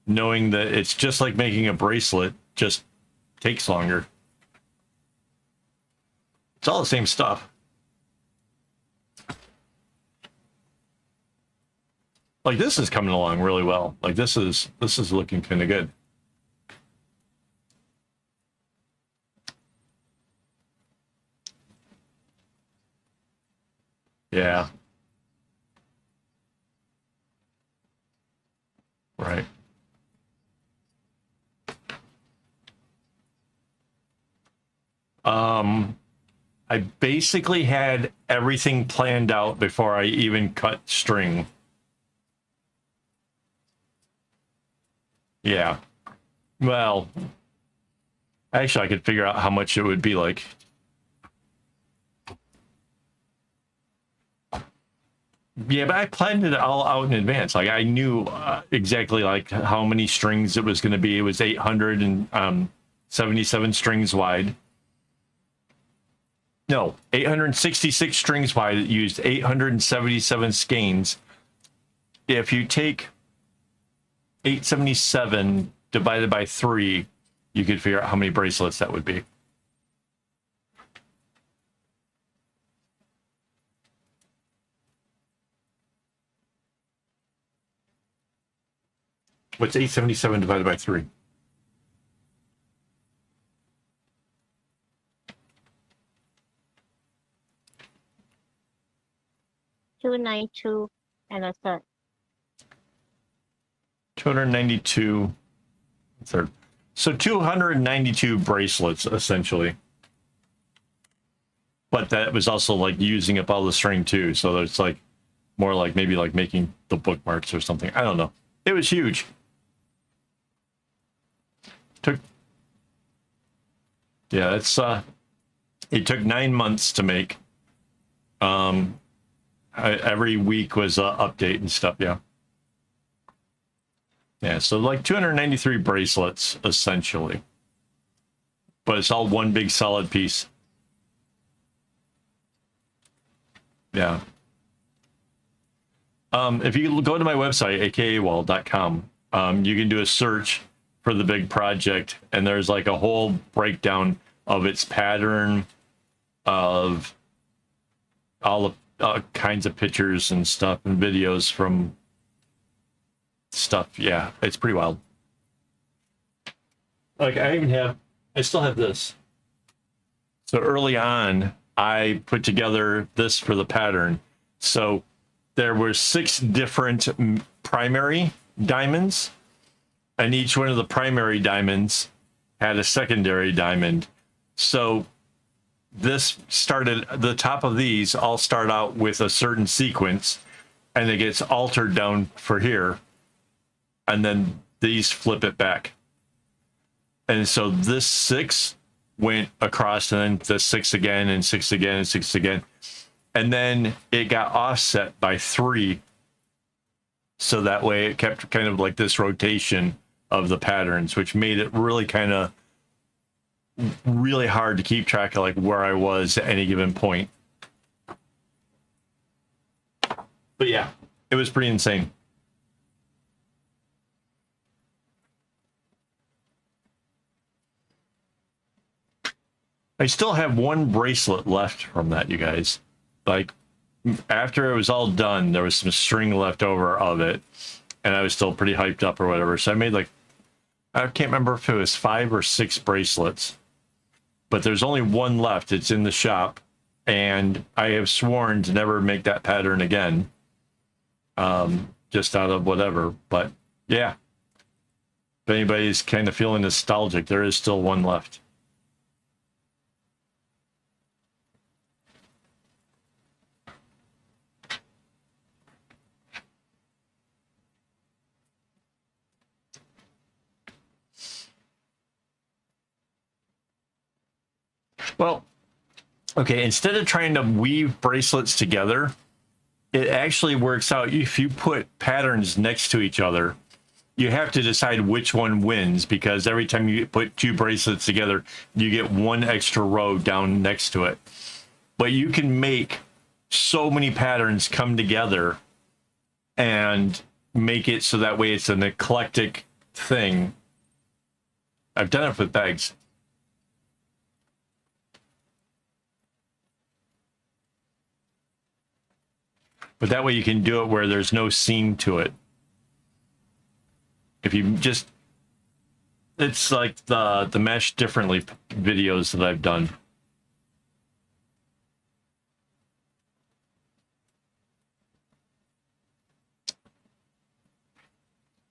knowing that it's just like making a bracelet, just takes longer. It's all the same stuff. Like this is coming along really well. Like this is looking kind of good. Yeah. Right. I basically had everything planned out before I even cut string. Yeah. Well, actually, I could figure out how much it would be like. Yeah, but I planned it all out in advance. Like I knew exactly like how many strings it was going to be. It was 877 strings wide. No, 866 strings wide. It used 877 skeins. If you take 877 divided by 3, you could figure out how many bracelets that would be. What's 877 divided by 3? 292 and a third. 292 third. So 292 bracelets essentially. But that was also like using up all the string too. So it's like more like maybe like making the bookmarks or something. I don't know. It was huge. Yeah, it's it took 9 months to make. Every week was an update and stuff. Yeah. Yeah. So like 293 bracelets essentially, but it's all one big solid piece. Yeah. If you go to my website, AKAAWOL.com, you can do a search for the big project, and there's like a whole breakdown of its pattern, of all the kinds of pictures and stuff and videos from stuff. Yeah, it's pretty wild. Like I still have this. So early on, I put together this for the pattern. So there were 6 different primary diamonds, and each one of the primary diamonds had a secondary diamond. So this started, the top of these all start out with a certain sequence, and it gets altered down for here, and then these flip it back. And so this 6 went across, and then the 6 again, and 6 again, and 6 again. And then it got offset by 3. So that way it kept kind of like this rotation of the patterns, which made it really kind of really hard to keep track of like where I was at any given point. But yeah, it was pretty insane. I still have one bracelet left from that, you guys. Like, after it was all done, there was some string left over of it, and I was still pretty hyped up or whatever. So I made like, I can't remember if it was 5 or 6 bracelets, but there's only one left. It's in the shop, and I have sworn to never make that pattern again, just out of whatever. But yeah, if anybody's kind of feeling nostalgic, there is still one left. Well, okay, instead of trying to weave bracelets together, it actually works out. If you put patterns next to each other, you have to decide which one wins, because every time you put 2 bracelets together, you get 1 extra row down next to it. But you can make so many patterns come together and make it so that way it's an eclectic thing. I've done it with bags. But that way you can do it where there's no seam to it. If you just, it's like the mesh differently videos that I've done.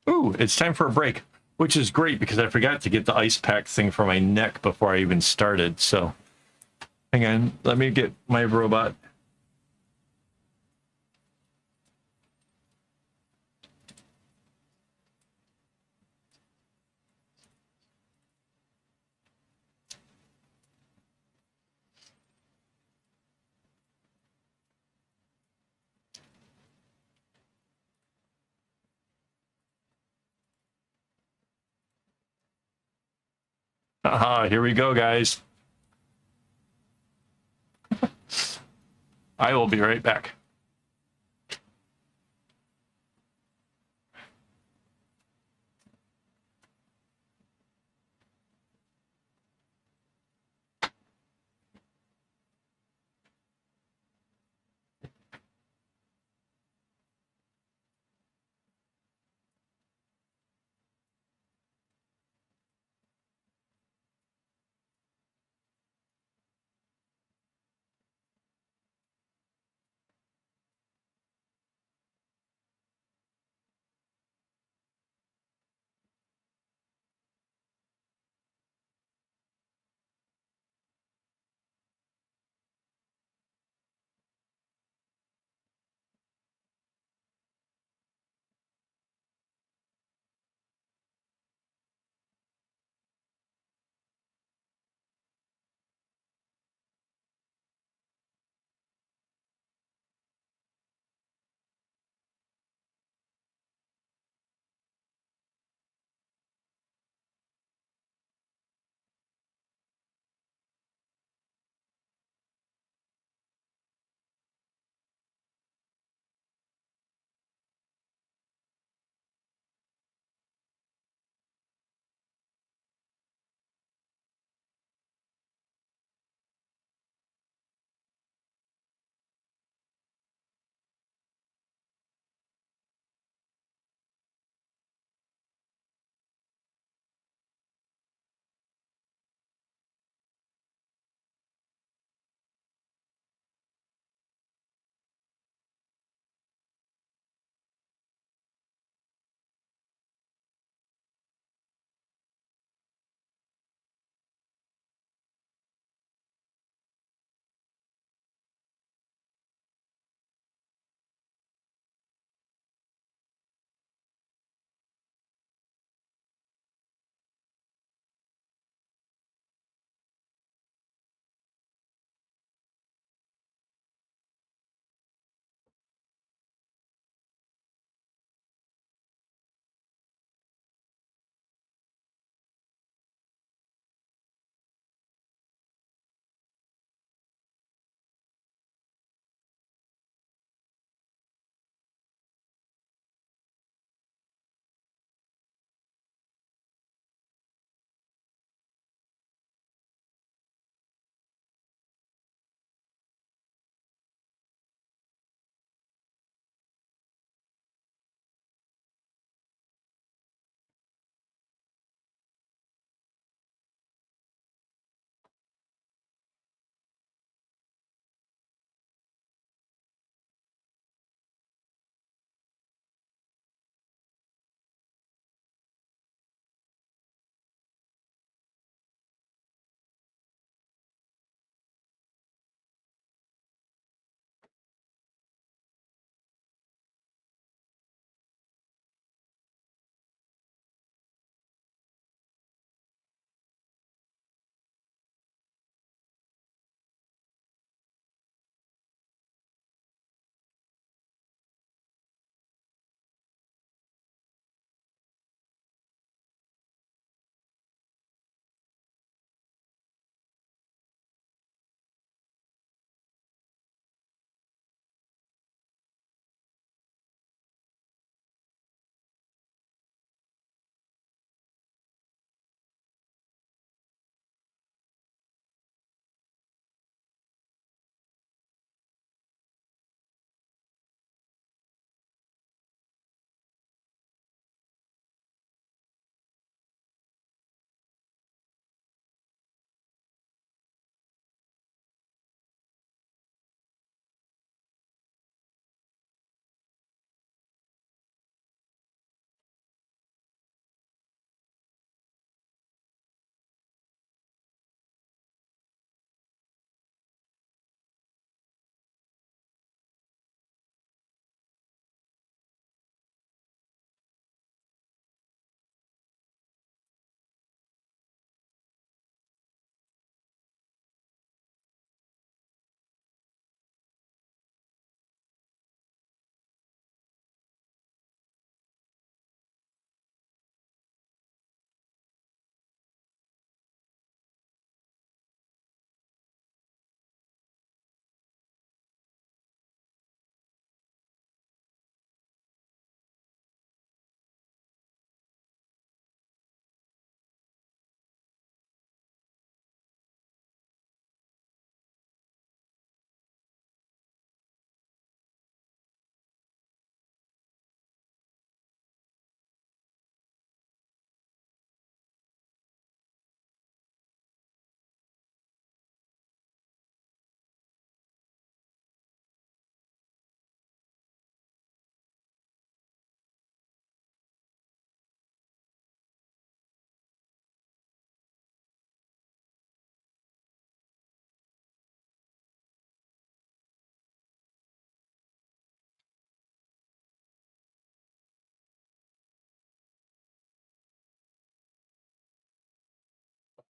Ooh, it's time for a break, which is great because I forgot to get the ice pack thing for my neck before I even started. So hang on, let me get my robot. Aha, here we go, guys. I will be right back.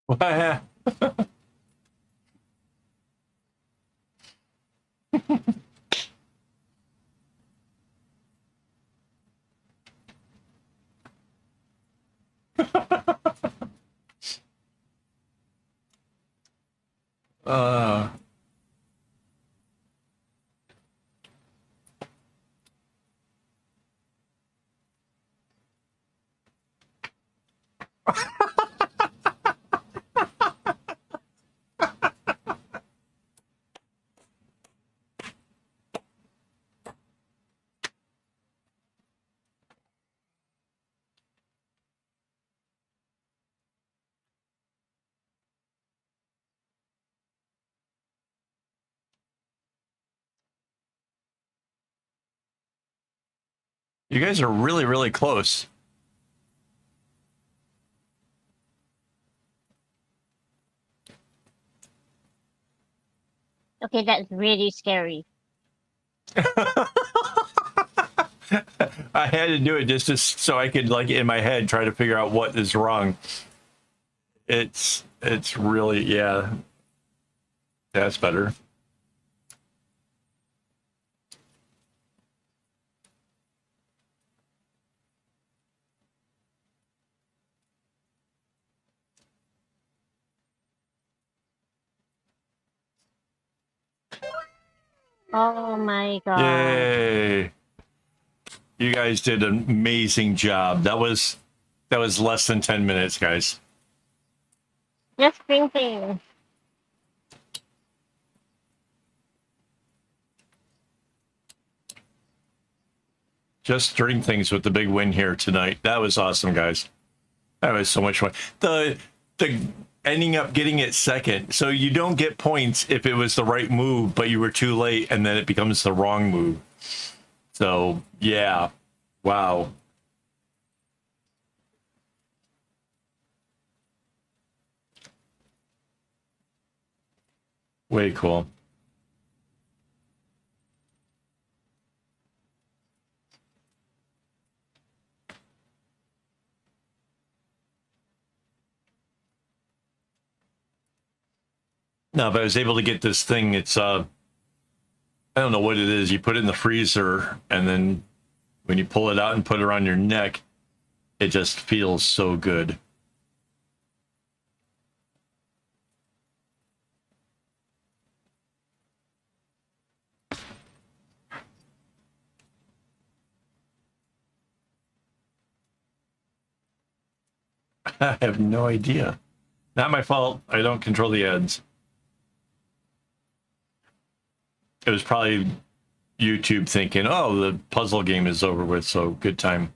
uh, you guys are really, really close. Okay, that's really scary. I had to do it just so I could, like, in my head try to figure out what is wrong. It's really, yeah. That's better. Oh my god. Yay. You guys did an amazing job. That was less than 10 minutes, guys. Just thinking. Just starting things with the big win here tonight. That was awesome, guys. That was so much fun. The ending up getting it second. So you don't get points if it was the right move, but you were too late and then it becomes the wrong move. So, yeah. Wow. Way cool. Now, if I was able to get this thing, it's I don't know what it is. You put it in the freezer, and then when you pull it out and put it around your neck, it just feels so good. I have no idea. Not my fault. I don't control the ads. It was probably YouTube thinking, oh, the puzzle game is over with, so good time.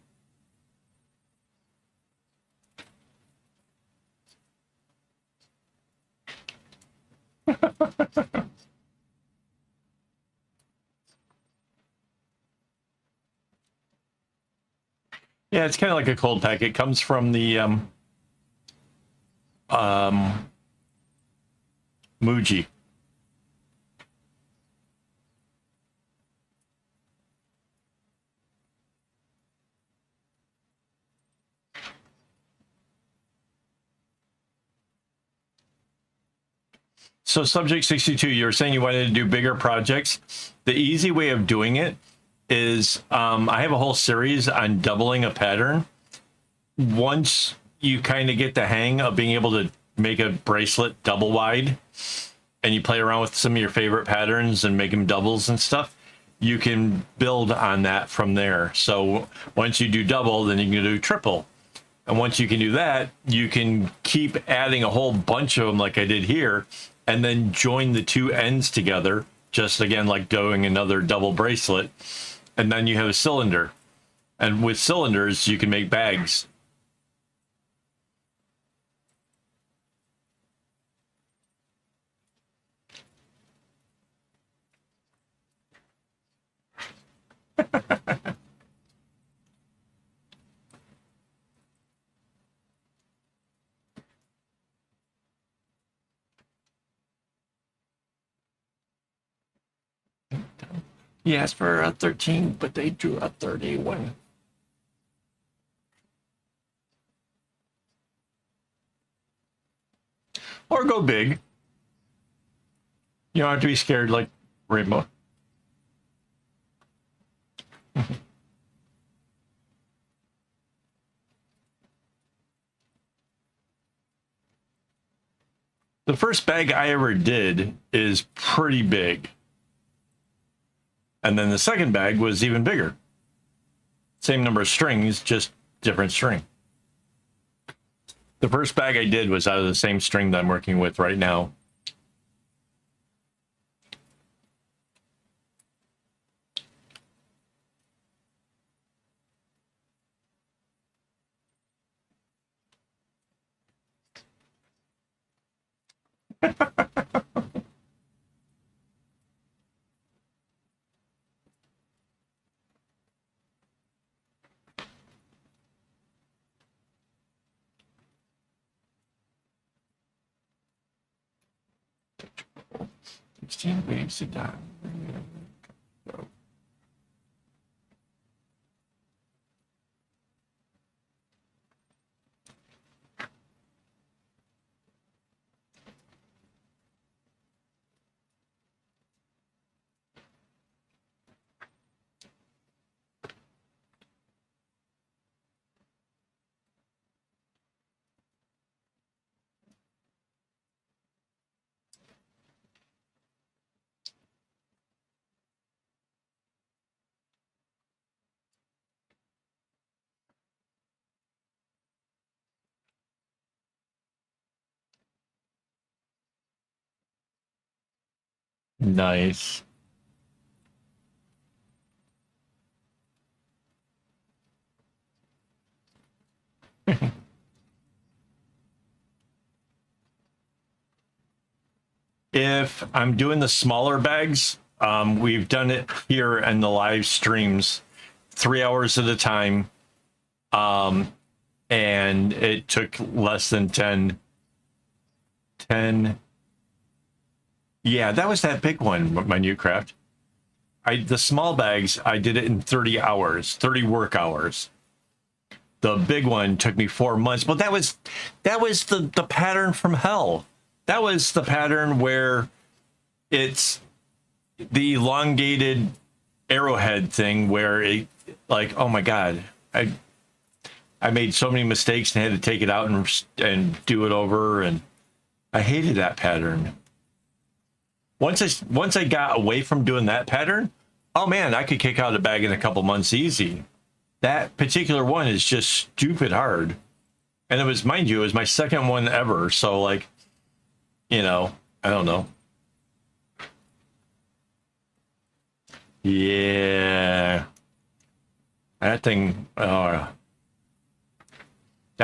Yeah, it's kind of like a cold pack. It comes from the Muji. So subject 62, you were saying you wanted to do bigger projects. The easy way of doing it is I have a whole series on doubling a pattern. Once you kind of get the hang of being able to make a bracelet double wide and you play around with some of your favorite patterns and make them doubles and stuff, you can build on that from there. So once you do double, then you can do triple. And once you can do that, you can keep adding a whole bunch of them like I did here, and then join the two ends together, just again, like doing another double bracelet. And then you have a cylinder. And with cylinders, you can make bags. He asked for a 13, but they drew a 31. Or go big. You don't have to be scared like Rainbow. The first bag I ever did is pretty big. And then the second bag was even bigger. Same number of strings, just different string. The first bag I did was out of the same string that I'm working with right now. Waves to die. Nice. If I'm doing the smaller bags, we've done it here in the live streams 3 hours at a time. And it took less than 10. Yeah, that was that big one, my new craft. The small bags, I did it in 30 hours, 30 work hours. The big one took me 4 months, but that was the pattern from hell. That was the pattern where it's the elongated arrowhead thing where it, like, oh my God, I made so many mistakes and had to take it out and do it over, and I hated that pattern. Once I got away from doing that pattern, oh man, I could kick out a bag in a couple months easy. That particular one is just stupid hard. And it was, mind you, it was my second one ever. So like, you know, I don't know. Yeah. That thing, that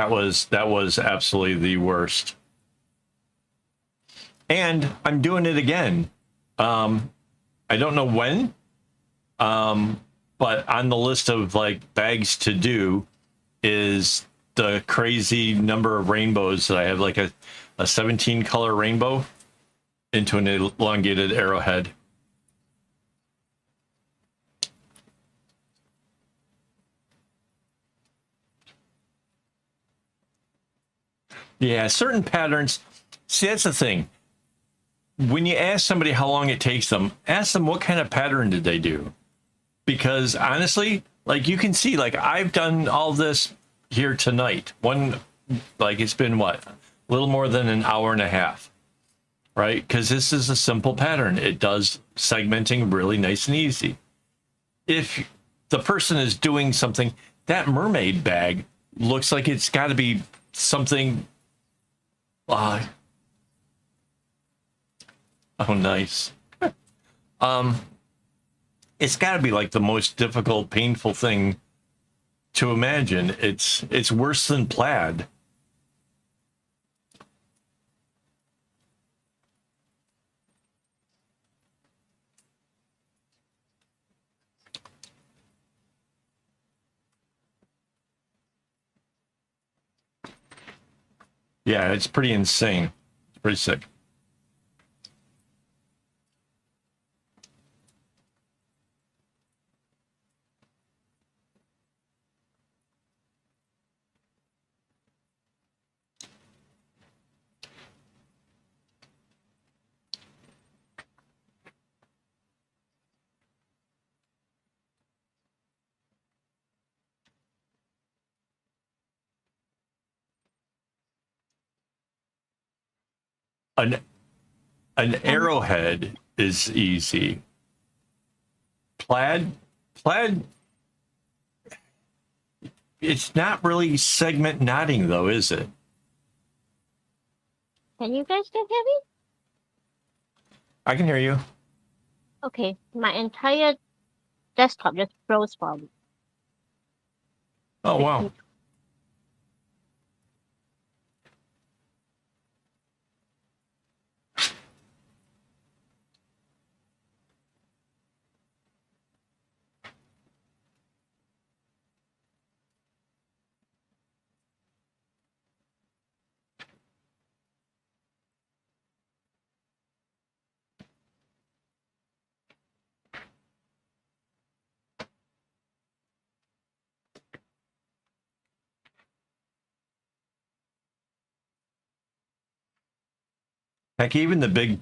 was absolutely the worst. And I'm doing it again. I don't know when, but on the list of like bags to do is the crazy number of rainbows that I have, like a 17 color rainbow into an elongated arrowhead. Yeah, certain patterns. See, that's the thing. When you ask somebody how long it takes them, ask them what kind of pattern did they do. Because honestly, like you can see, like I've done all this here tonight. Like it's been what? A little more than an hour and a half, right? Because this is a simple pattern. It does segmenting really nice and easy. If the person is doing something, that mermaid bag looks like it's got to be something. Oh, nice. It's got to be like the most difficult, painful thing to imagine. It's worse than plaid. Yeah, it's pretty insane. It's pretty sick. An an And arrowhead is easy. Plaid, it's not really segment knotting though, is it? can you guys still hear me? I can hear you. Okay, my entire desktop just froze for me. Oh Makes wow. me- Heck, even the big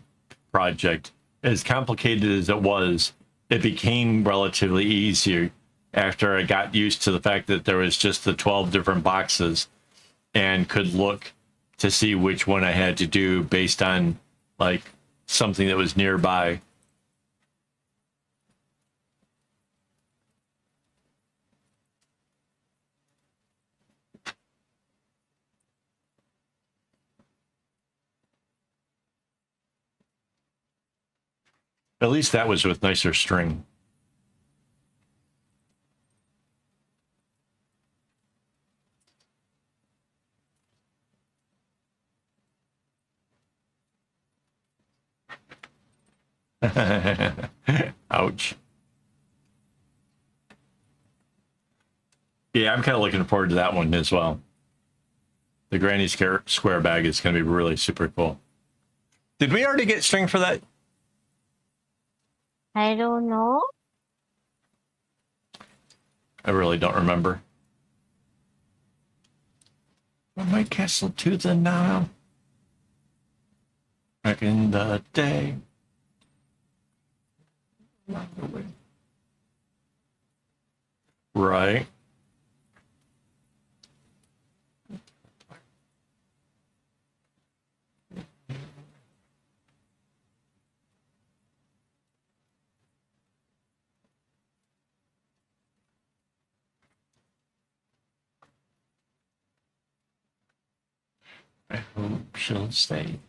project, as complicated as it was, it became relatively easier after I got used to the fact that there was just the 12 different boxes and could look to see which one I had to do based on like something that was nearby. At least that was with nicer string. Ouch. Yeah, I'm kind of looking forward to that one as well. The Granny Square bag is going to be really super cool. Did we already get string for that? I don't know. I really don't remember. From my castle to the Nile. Back in the day. Right. I hope she'll stay.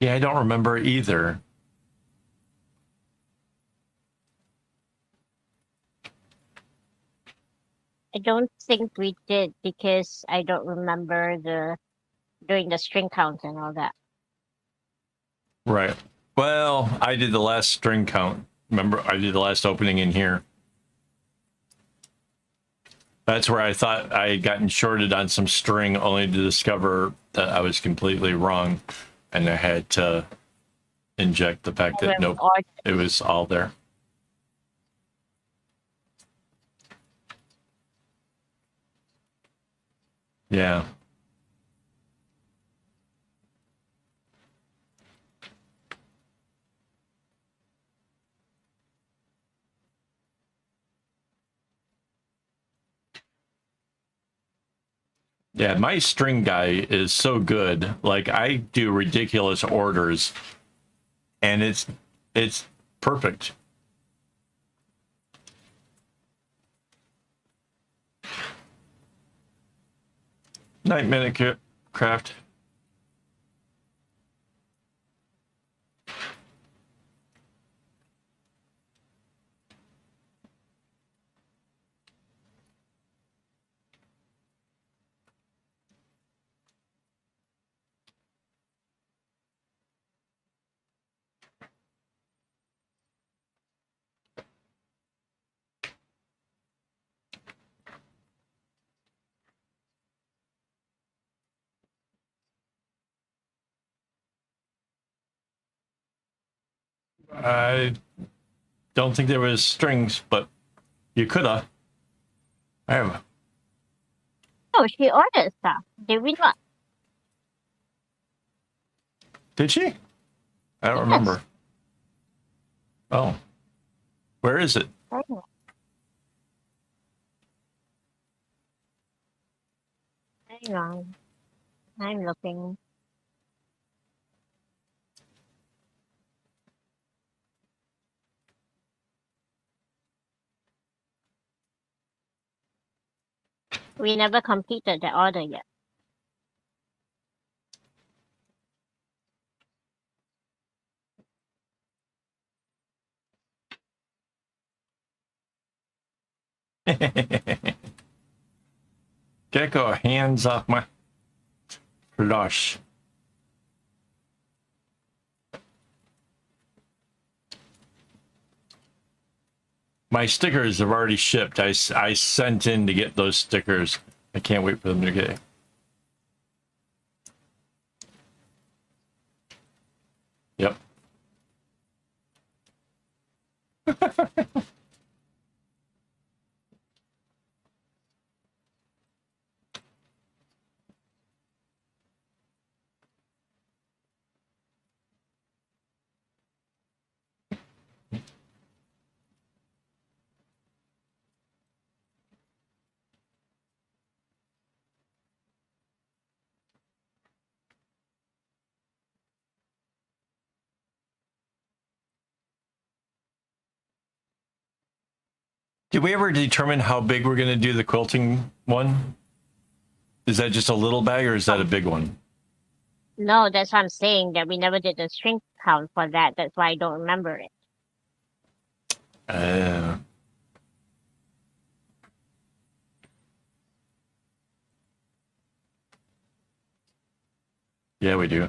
Yeah, I don't remember either. I don't think we did because I don't remember the doing the string count and all that. Right. Well, I did the last string count. Remember, I did the last opening in here. That's where I thought I had gotten shorted on some string, only to discover that I was completely wrong. And I had to inject the fact that nope, Or it was all there. Yeah. Yeah, my string guy is so good. Like I do ridiculous orders and it's perfect. Night minute craft. I don't think there was strings, but you coulda. I have. Oh, she ordered stuff. Did we not? Did she? I don't Yes. remember. Oh, where is it? Oh, hang on. I'm looking. We never completed the order yet. Gecko, hands off my plush. My stickers have already shipped. I sent in to get those stickers. I can't wait for them to get. Yep. Did we ever determine how big we're going to do the quilting one? Is that just a little bag or is that a big one? No, that's what I'm saying, that we never did the string count for that. That's why I don't remember it. Uh, yeah, we do.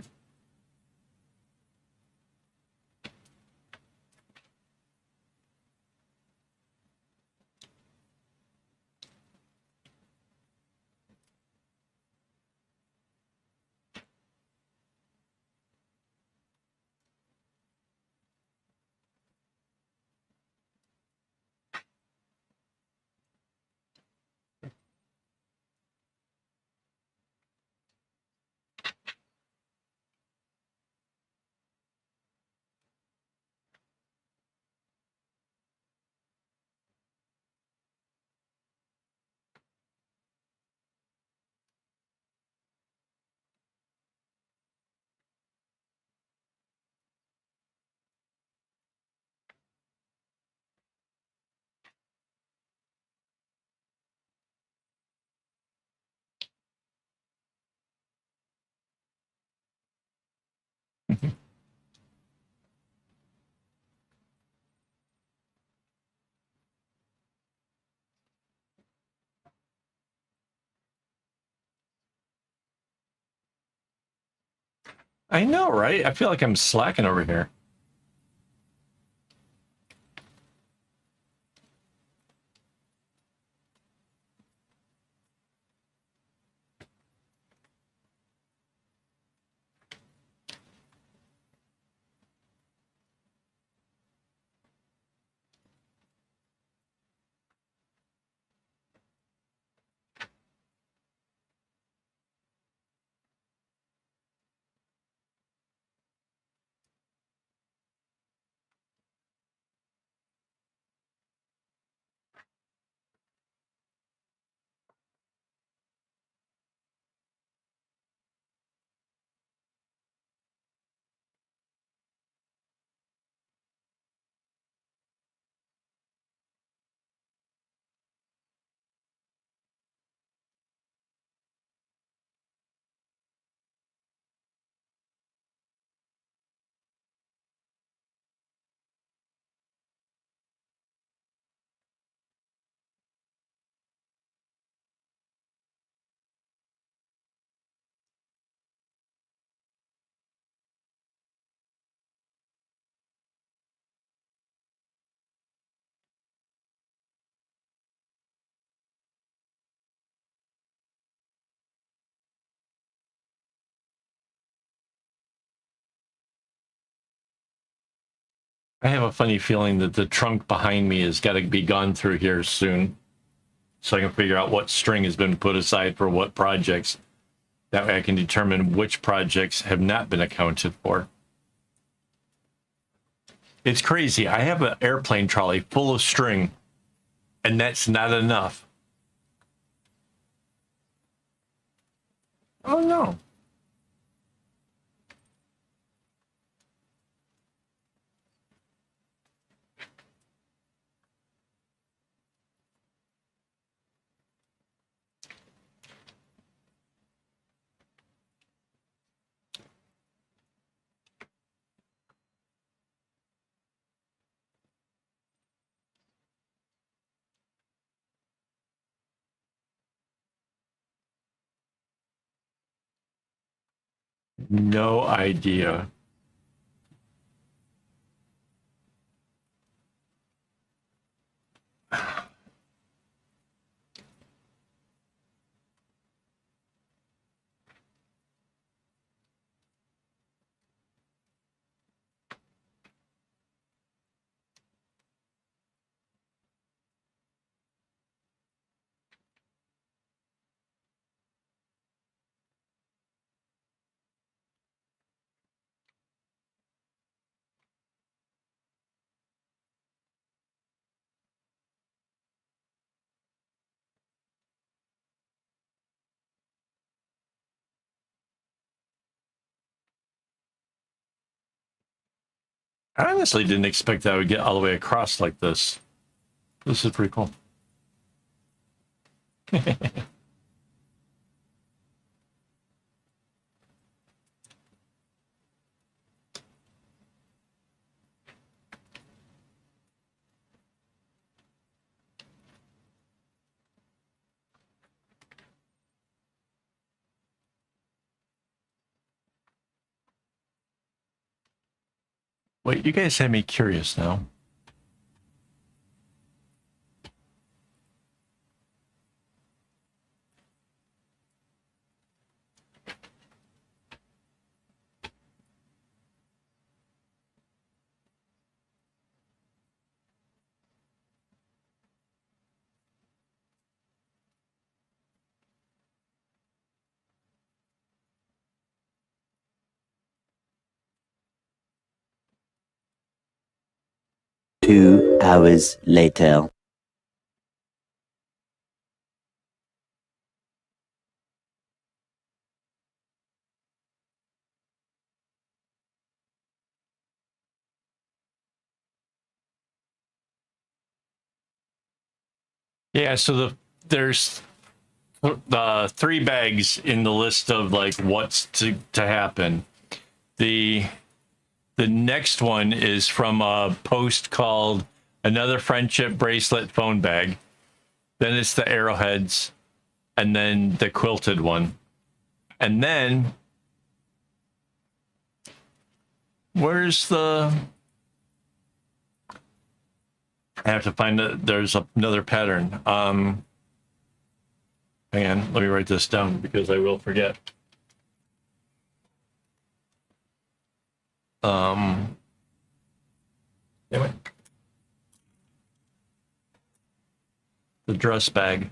I know, right? I feel like I'm slacking over here. I have a funny feeling that the trunk behind me has got to be gone through here soon, so I can figure out what string has been put aside for what projects. That way I can determine which projects have not been accounted for. It's crazy. I have an airplane trolley full of string, and that's not enough. Oh, no. No idea. I honestly didn't expect that I would get all the way across like this. This is pretty cool. Wait, you guys had me curious now. Two hours later. Yeah, so there's the 3 bags in the list of like what's to happen. The next one is from a post called Another Friendship Bracelet Phone Bag. Then it's the arrowheads, and then the quilted one. And then where's the... I have to find there's another pattern. Hang on, let me write this down because I will forget. Damn it. The dress bag.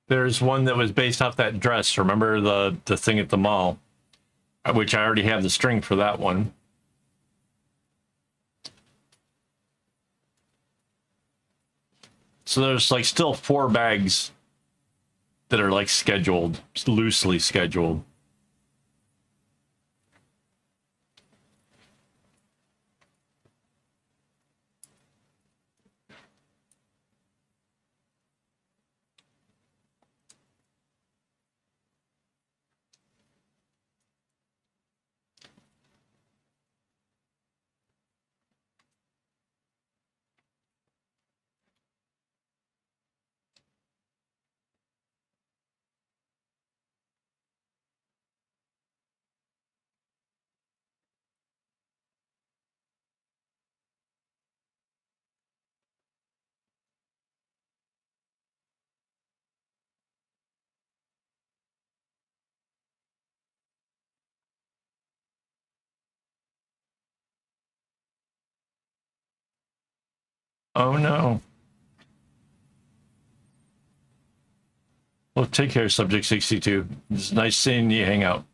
There's one that was based off that dress. Remember the thing at the mall? Which I already have the string for that one. So there's like still 4 bags that are like scheduled, loosely scheduled. Oh no. Well, take care, Subject 62. It's nice seeing you hang out.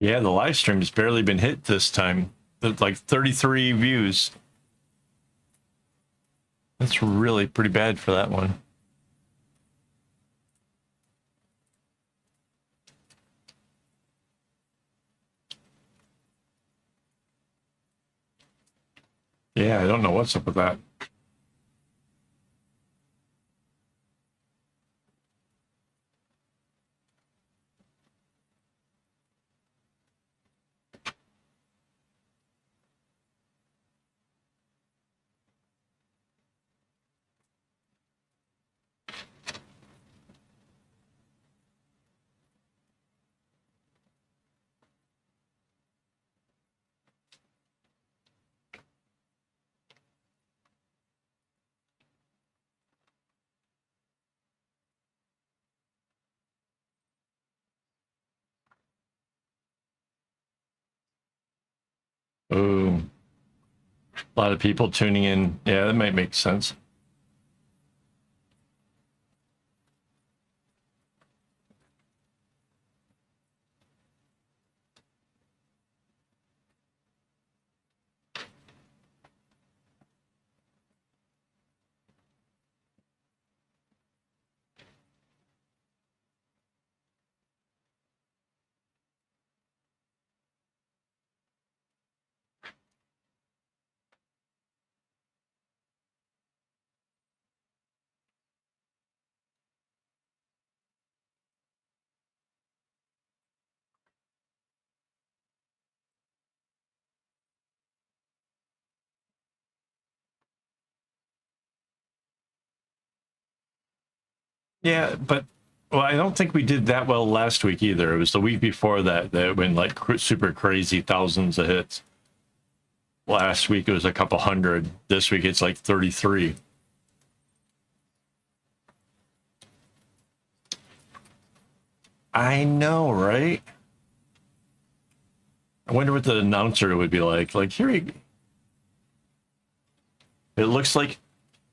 Yeah, the live stream has barely been hit this time. Like 33 views. That's really pretty bad for that one. Yeah, I don't know what's up with that. Ooh. A lot of people tuning in. Yeah, that might make sense. Yeah, but well, I don't think we did that well last week either. It was the week before that that went like super crazy, thousands of hits. Last week it was a couple hundred. This week it's like 33. I know, right? I wonder what the announcer would be like. Like, here he. It looks like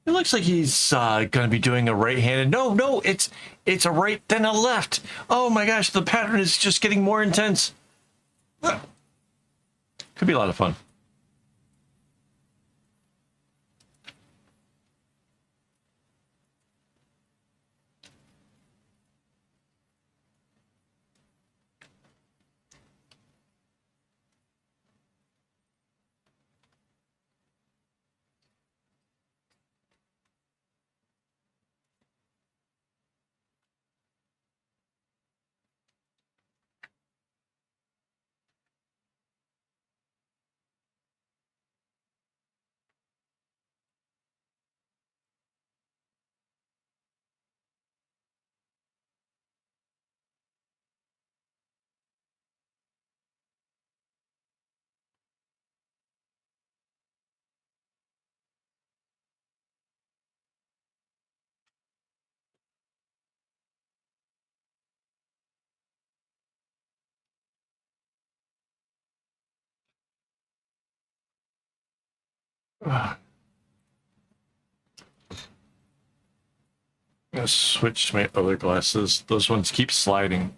he's going to be doing a right-handed. No, it's a right then a left. Oh my gosh, the pattern is just getting more intense. Could be a lot of fun. I'm gonna switch to my other glasses. Those ones keep sliding.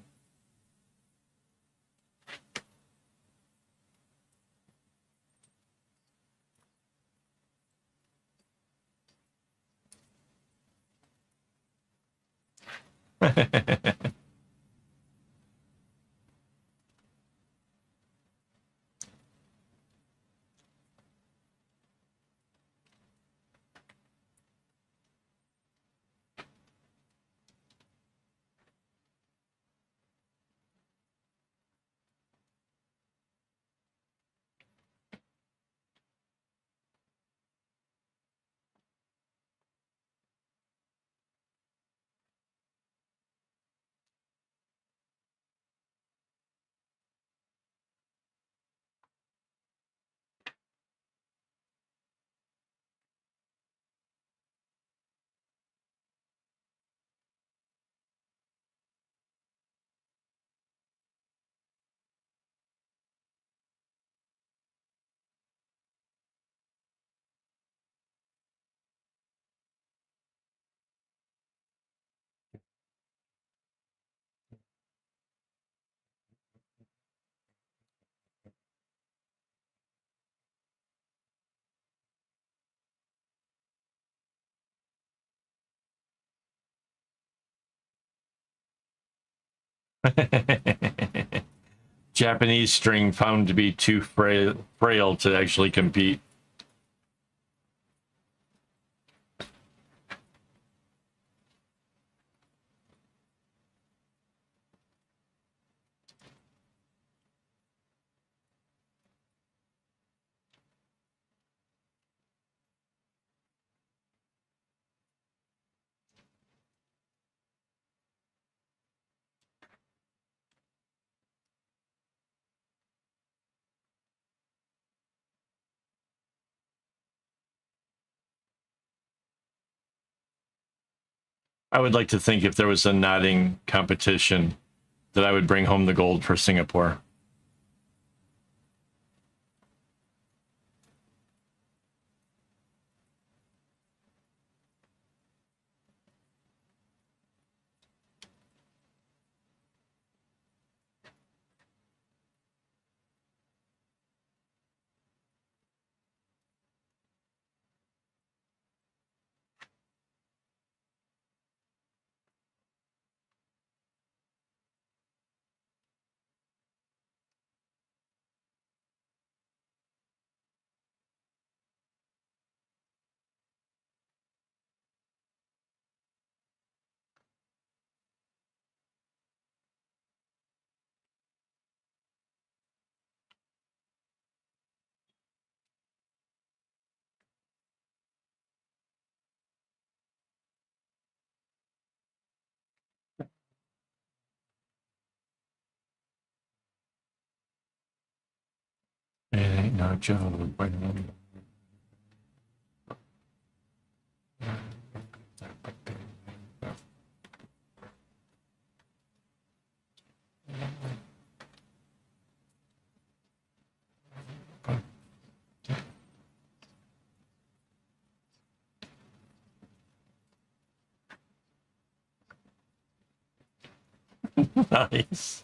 Japanese string found to be too frail to actually compete. I would like to think if there was a knotting competition that I would bring home the gold for Singapore. It ain't no joke. Nice.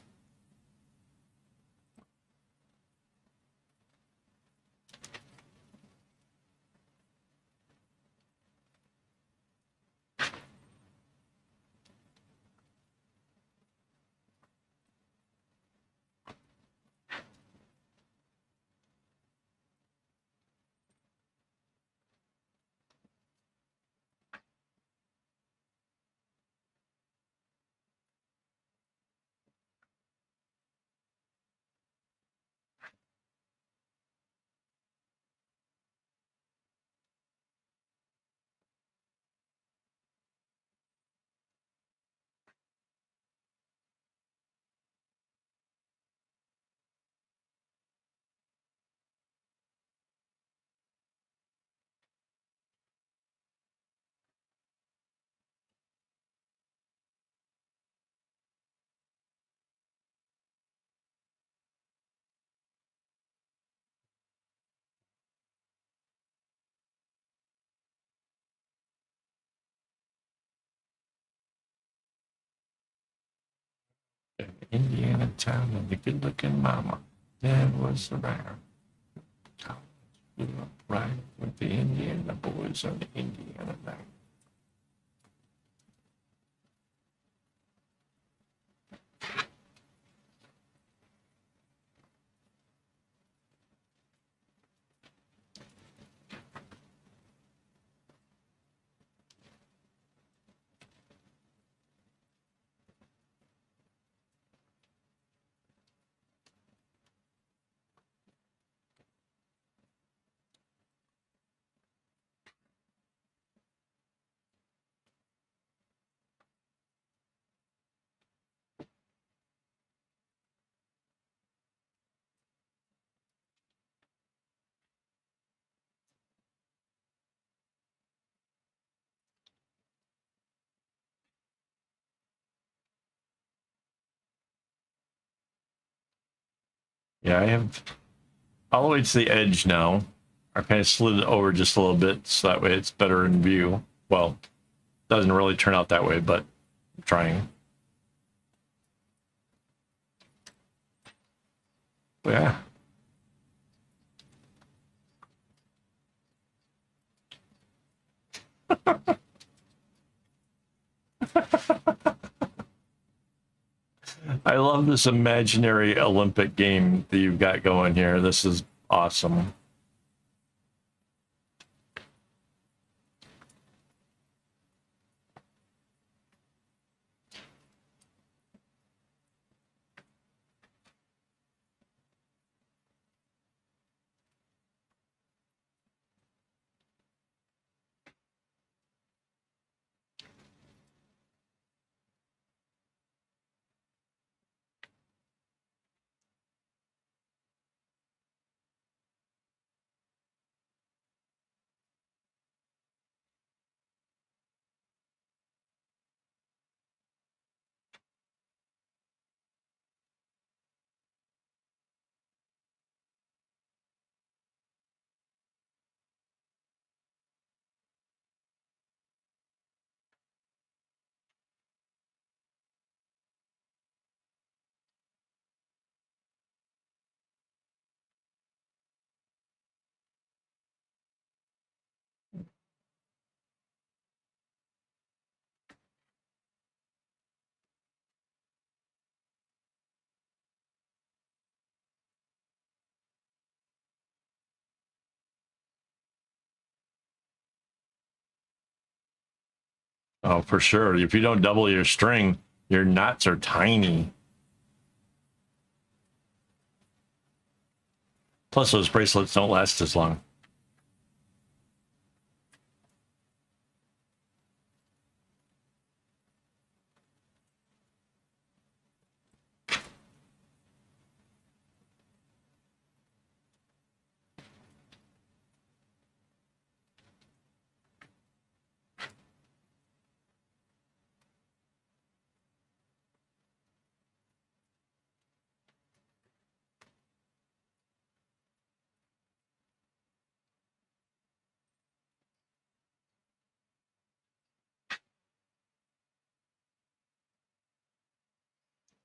Indiana town and the good looking mama that was around. Grew up right with the Indiana boys on the Indiana line. Yeah, I have all the way to the edge now. I kind of slid it over just a little bit so that way it's better in view. Well, doesn't really turn out that way, but I'm trying. But yeah. I love this imaginary Olympic game that you've got going here. This is awesome. Oh, for sure. If you don't double your string, your knots are tiny. Plus, those bracelets don't last as long.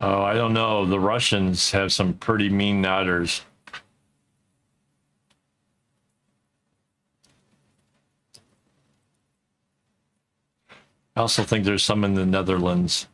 Oh, I don't know. The Russians have some pretty mean nodders. I also think there's some in the Netherlands.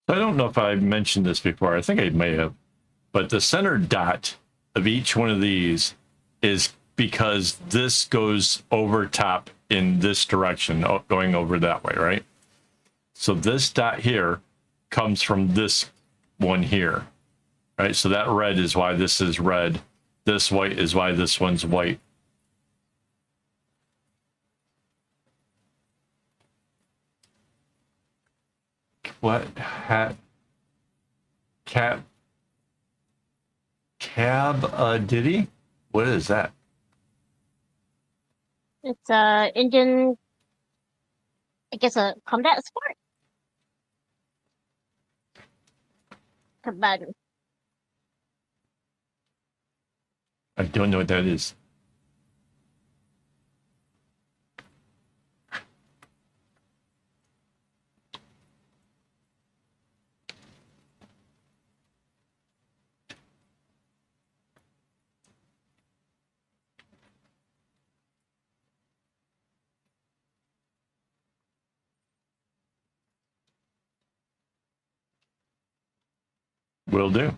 I don't know if I mentioned this before. I think I may have, but the center dot of each one of these is because this goes over top in this direction, going over that way, right? So this dot here comes from this one here, right? So that red is why this is red. This white is why this one's white. What hat? Diddy? What is that? It's a Indian, I guess, a combat sport. Combat. I don't know what that is. Will do.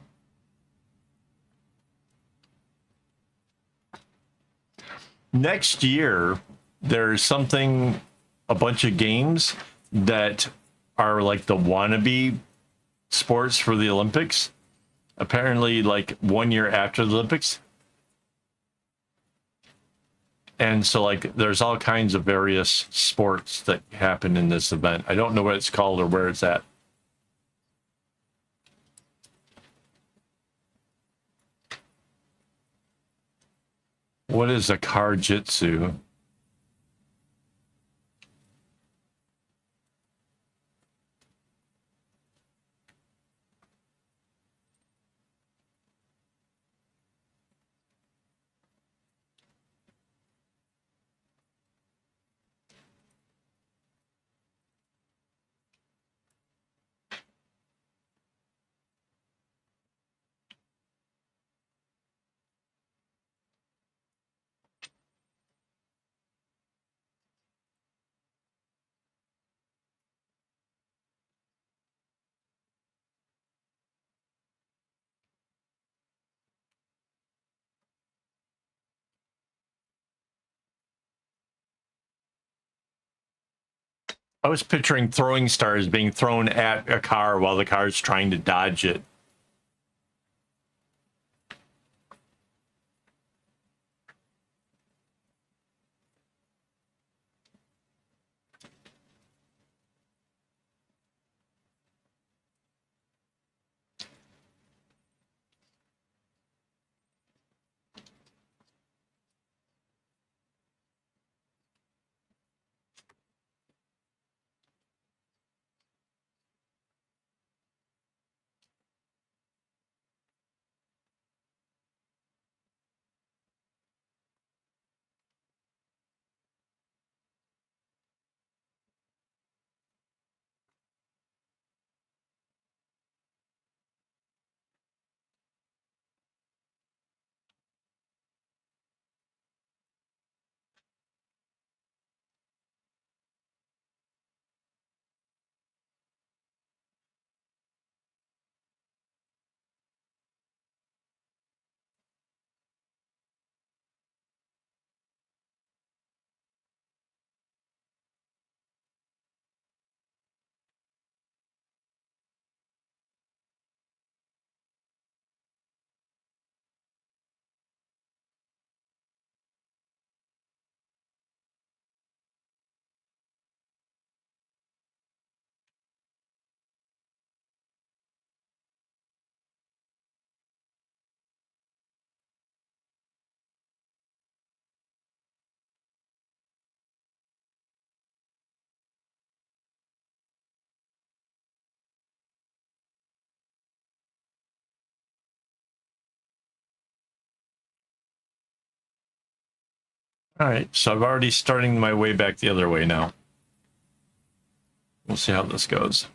Next year, there's something, a bunch of games that are like the wannabe sports for the Olympics. Apparently, like 1 year after the Olympics. And so, like, there's all kinds of various sports that happen in this event. I don't know what it's called or where it's at. What is a car jitsu? I was picturing throwing stars being thrown at a car while the car's trying to dodge it. All right, so I've already starting my way back the other way now. We'll see how this goes.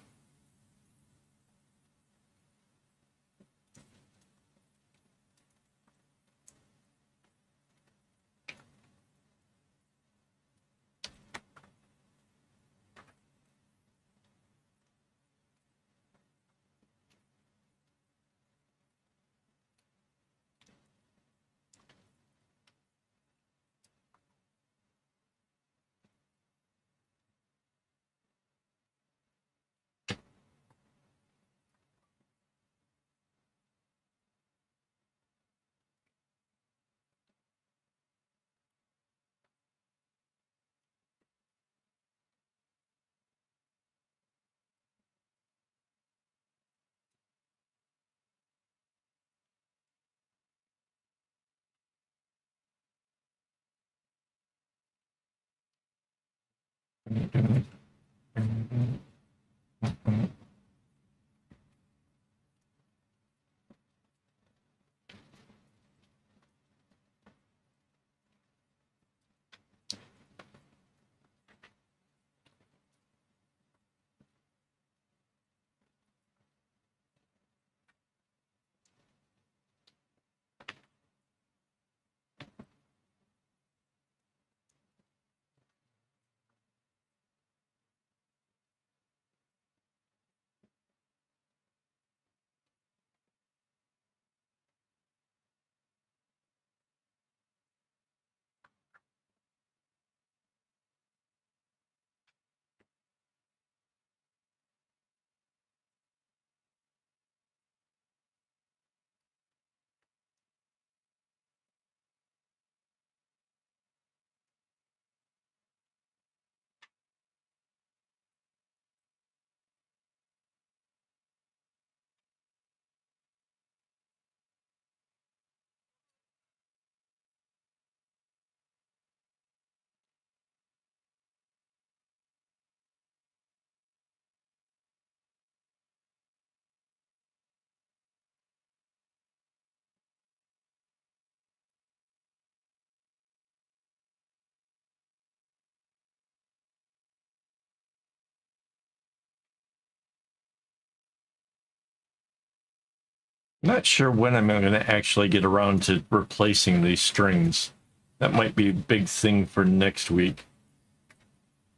Not sure when I'm going to actually get around to replacing these strings. That might be a big thing for next week.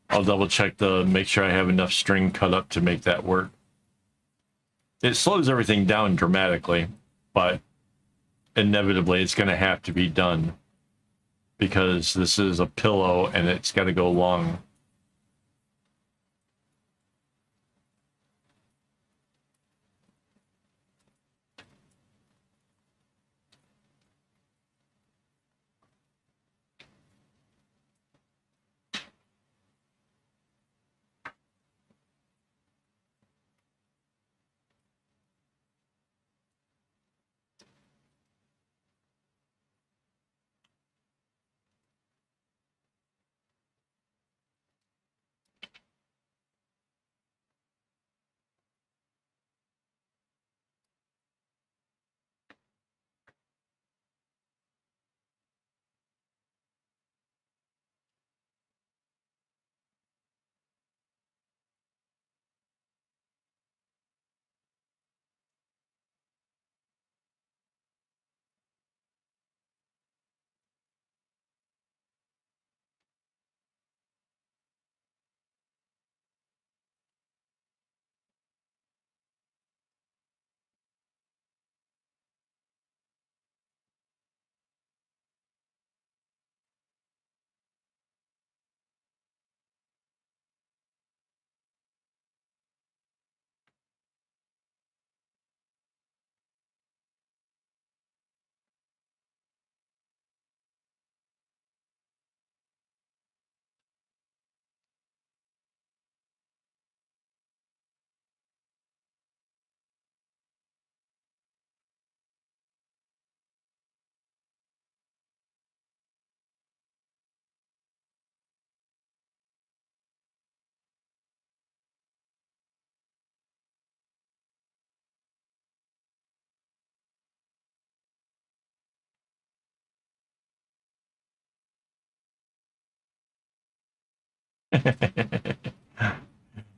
I'll double check to make sure I have enough string cut up to make that work. It slows everything down dramatically, but inevitably it's going to have to be done because this is a pillow and it's got to go long.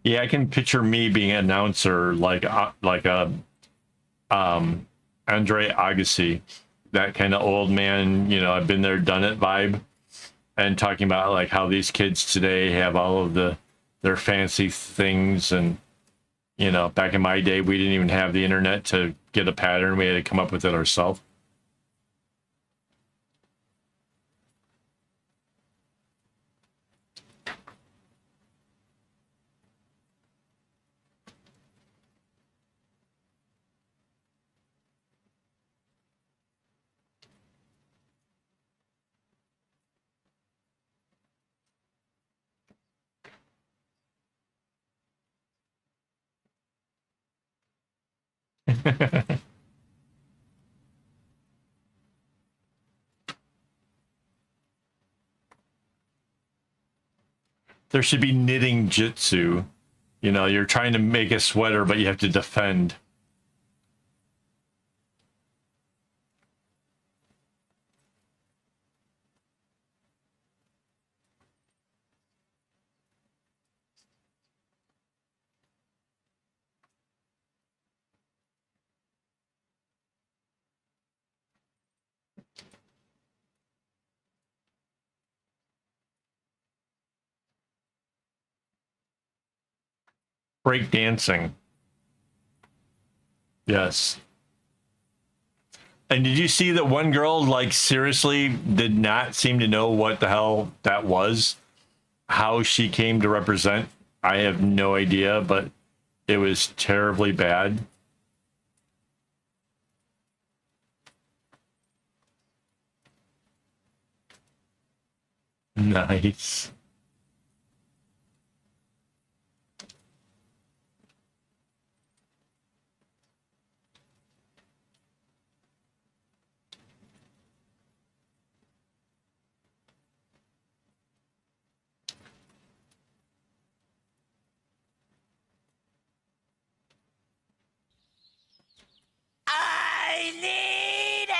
Yeah, I can picture me being an announcer like a Andre Agassi, that kind of old man, you know, I've been there, done it vibe, and talking about like how these kids today have all of their fancy things, and you know, back in my day, we didn't even have the internet to get a pattern; we had to come up with it ourselves. There should be knitting jitsu. You know, you're trying to make a sweater, but you have to defend. Break dancing. Yes. And did you see that one girl, like, seriously did not seem to know what the hell that was? How she came to represent? I have no idea, but it was terribly bad. Nice. I need it!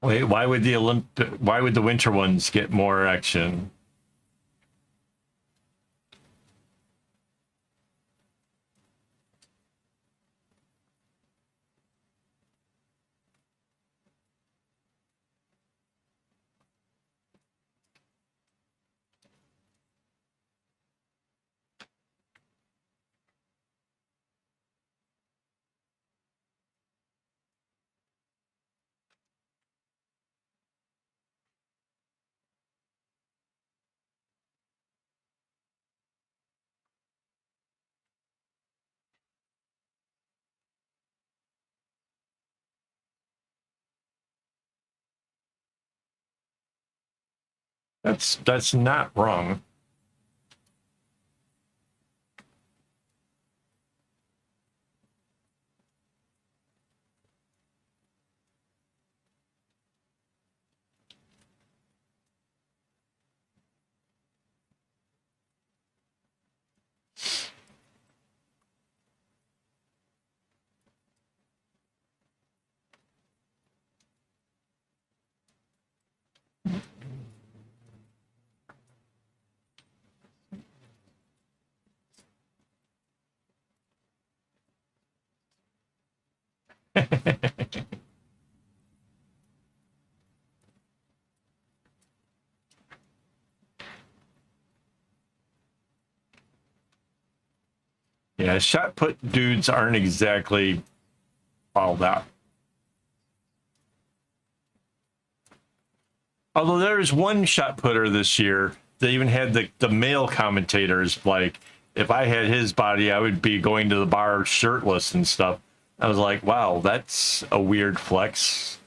Wait, why would the winter ones get more action? That's not wrong. Yeah, shot put dudes aren't exactly all that. Although there's one shot putter this year that even had the male commentators like, if I had his body, I would be going to the bar shirtless and stuff. I was like, wow, that's a weird flex.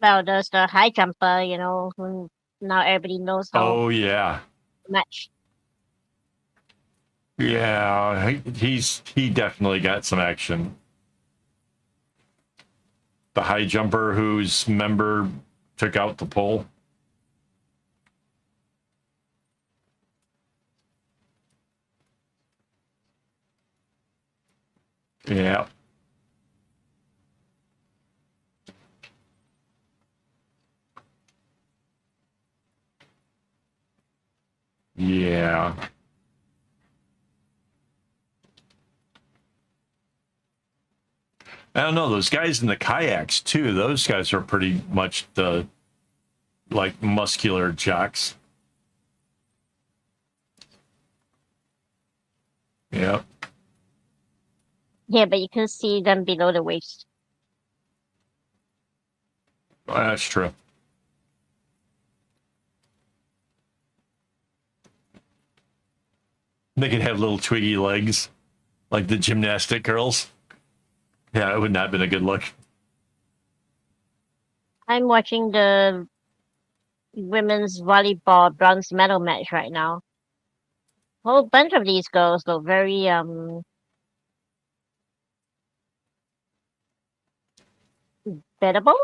Well, there's the high jumper, who now everybody knows how Oh yeah, much. yeah. He definitely got some action. The high jumper whose member took out the pole. Yeah. Yeah. I don't know, those guys in the kayaks too. Those guys are pretty much the like muscular jocks. Yep. Yeah, but you can see them below the waist. That's true. They could have little twiggy legs like the gymnastic girls. Yeah, it would not have been a good look. I'm watching the women's volleyball bronze medal match right now. A whole bunch of these girls look very bettable.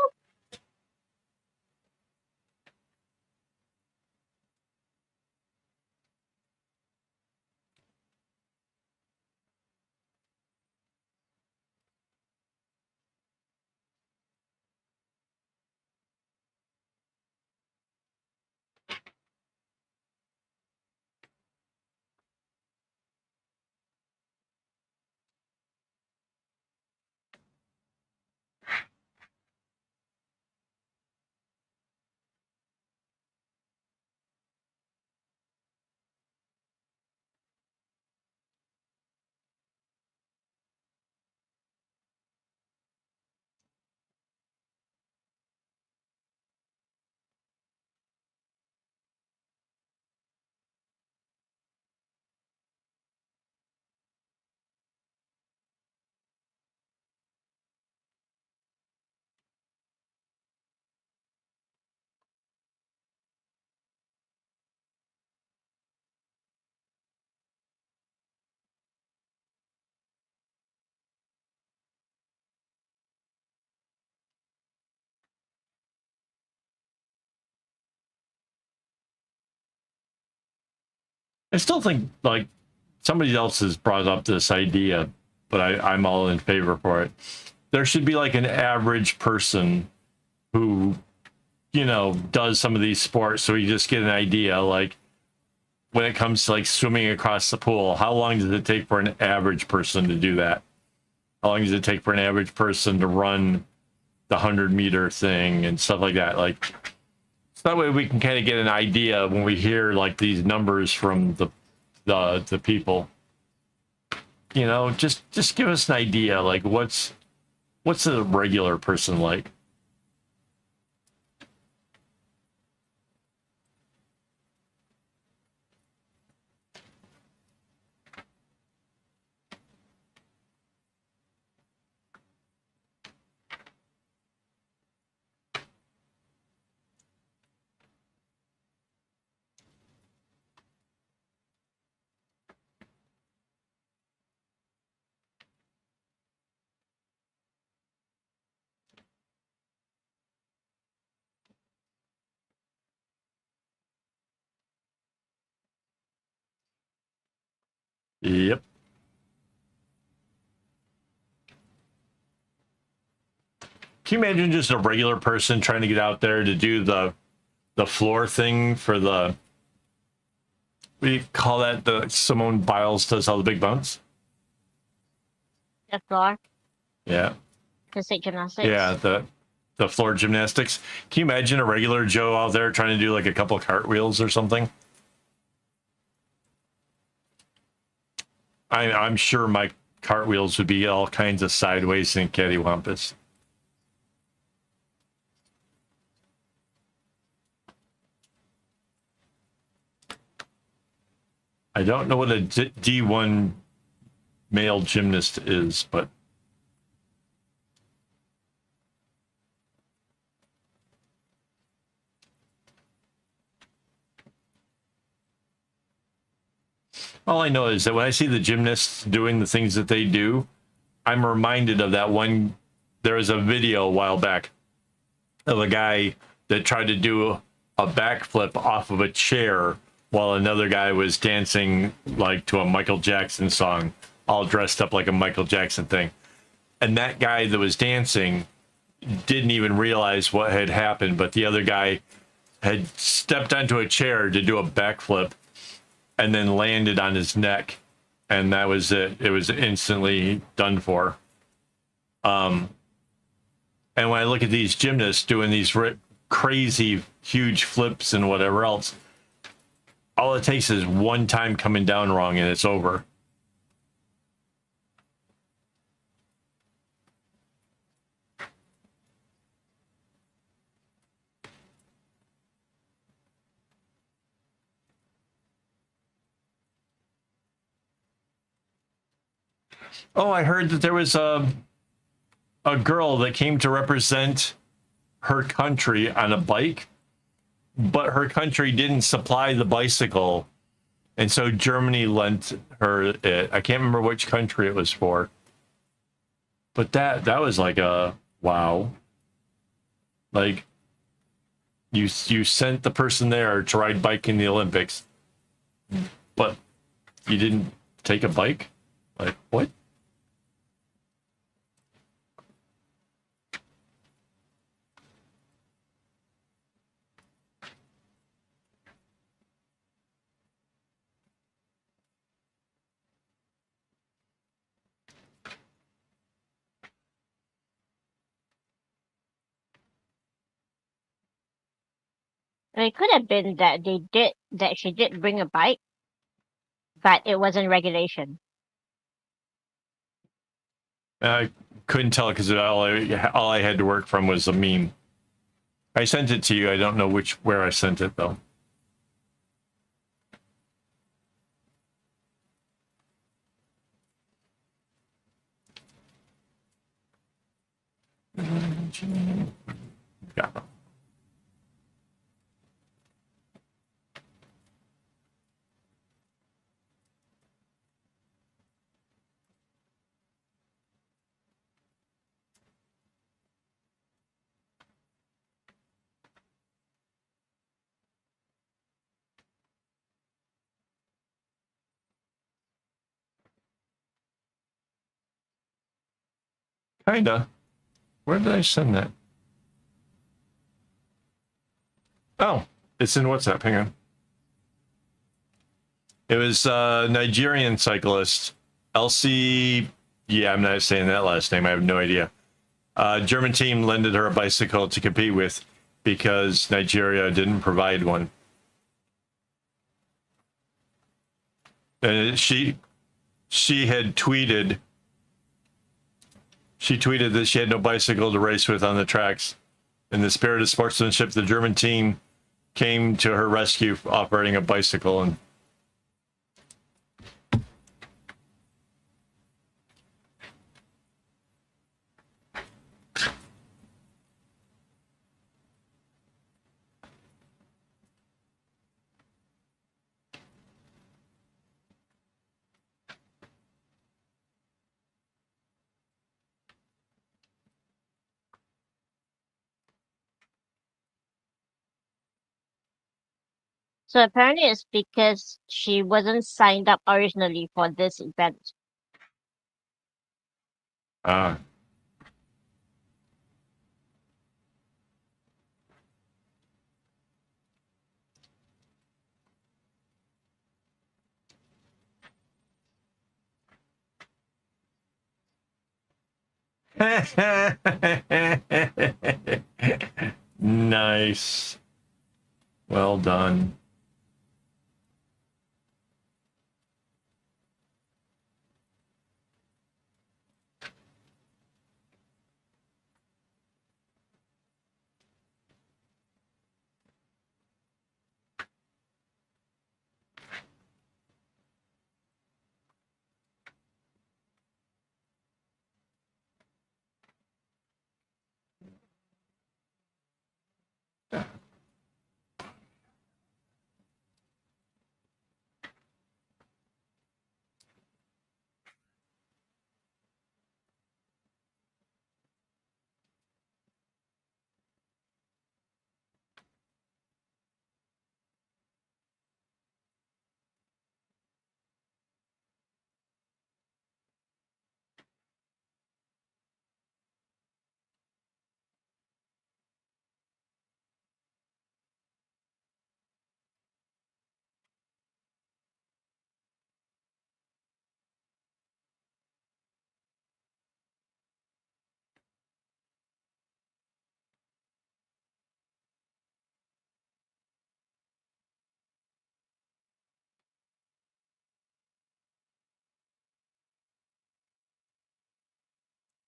I still think like somebody else has brought up this idea, but I'm all in favor for it. There should be like an average person who, does some of these sports so you just get an idea. Like when it comes to like swimming across the pool, how long does it take for an average person to do that? How long does it take for an average person to run the 100-meter thing and stuff like that? Like, so that way we can kind of get an idea when we hear like these numbers from the people. Just give us an idea. Like, what's a regular person like? Yep. Can you imagine just a regular person trying to get out there to do the floor thing for the, what do you call that? The Simone Biles does all the big bounce. The floor, Yeah. the state gymnastics. Yeah, the floor gymnastics. Can you imagine a regular Joe out there trying to do like a couple cartwheels or something? I'm sure my cartwheels would be all kinds of sideways and cattywampus. I don't know what a D1 male gymnast is, but all I know is that when I see the gymnasts doing the things that they do, I'm reminded of that one. There was a video a while back of a guy that tried to do a backflip off of a chair while another guy was dancing like to a Michael Jackson song, all dressed up like a Michael Jackson thing. And that guy that was dancing didn't even realize what had happened, but the other guy had stepped onto a chair to do a backflip and then landed on his neck, and that was it. It was instantly done for. And when I look at these gymnasts doing these crazy huge flips and whatever else, all it takes is one time coming down wrong and it's over. Oh, I heard that there was a girl that came to represent her country on a bike, but her country didn't supply the bicycle, and so Germany lent her it. I can't remember which country it was for, but that was like a wow. Like you sent the person there to ride bike in the Olympics, but you didn't take a bike? Like what? It could have been that she did bring a bike, but it wasn't regulation. I couldn't tell because all I had to work from was a meme. I sent it to you. I don't know where I sent it though. Yeah. Kinda. Where did I send that? Oh, it's in WhatsApp. Hang on. It was a Nigerian cyclist, LC. Yeah, I'm not saying that last name. I have no idea. German team lended her a bicycle to compete with because Nigeria didn't provide one. And she had tweeted. She tweeted that she had no bicycle to race with on the tracks. In the spirit of sportsmanship, the German team came to her rescue, operating a bicycle. And So apparently it's because she wasn't signed up originally for this event. Ah. Nice. Well done.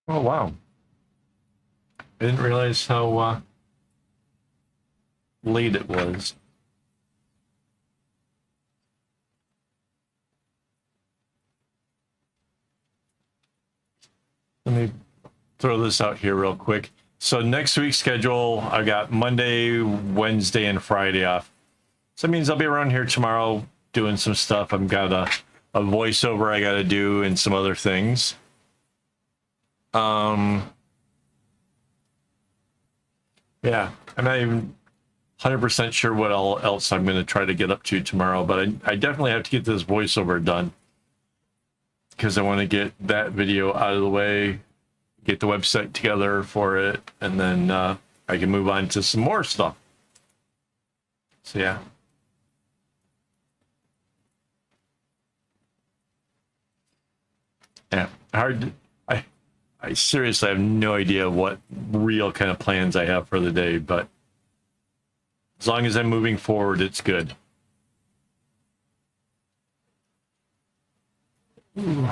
Oh, wow. I didn't realize how late it was. Let me throw this out here real quick. So next week's schedule, I got Monday, Wednesday, and Friday off. So that means I'll be around here tomorrow doing some stuff. I've got a voiceover I got to do and some other things. Yeah, I'm not even 100% sure what else I'm going to try to get up to tomorrow, but I definitely have to get this voiceover done because I want to get that video out of the way, get the website together for it, and then I can move on to some more stuff. So yeah. Yeah, hard. I seriously have no idea what real kind of plans I have for the day, but as long as I'm moving forward, it's good. Ooh.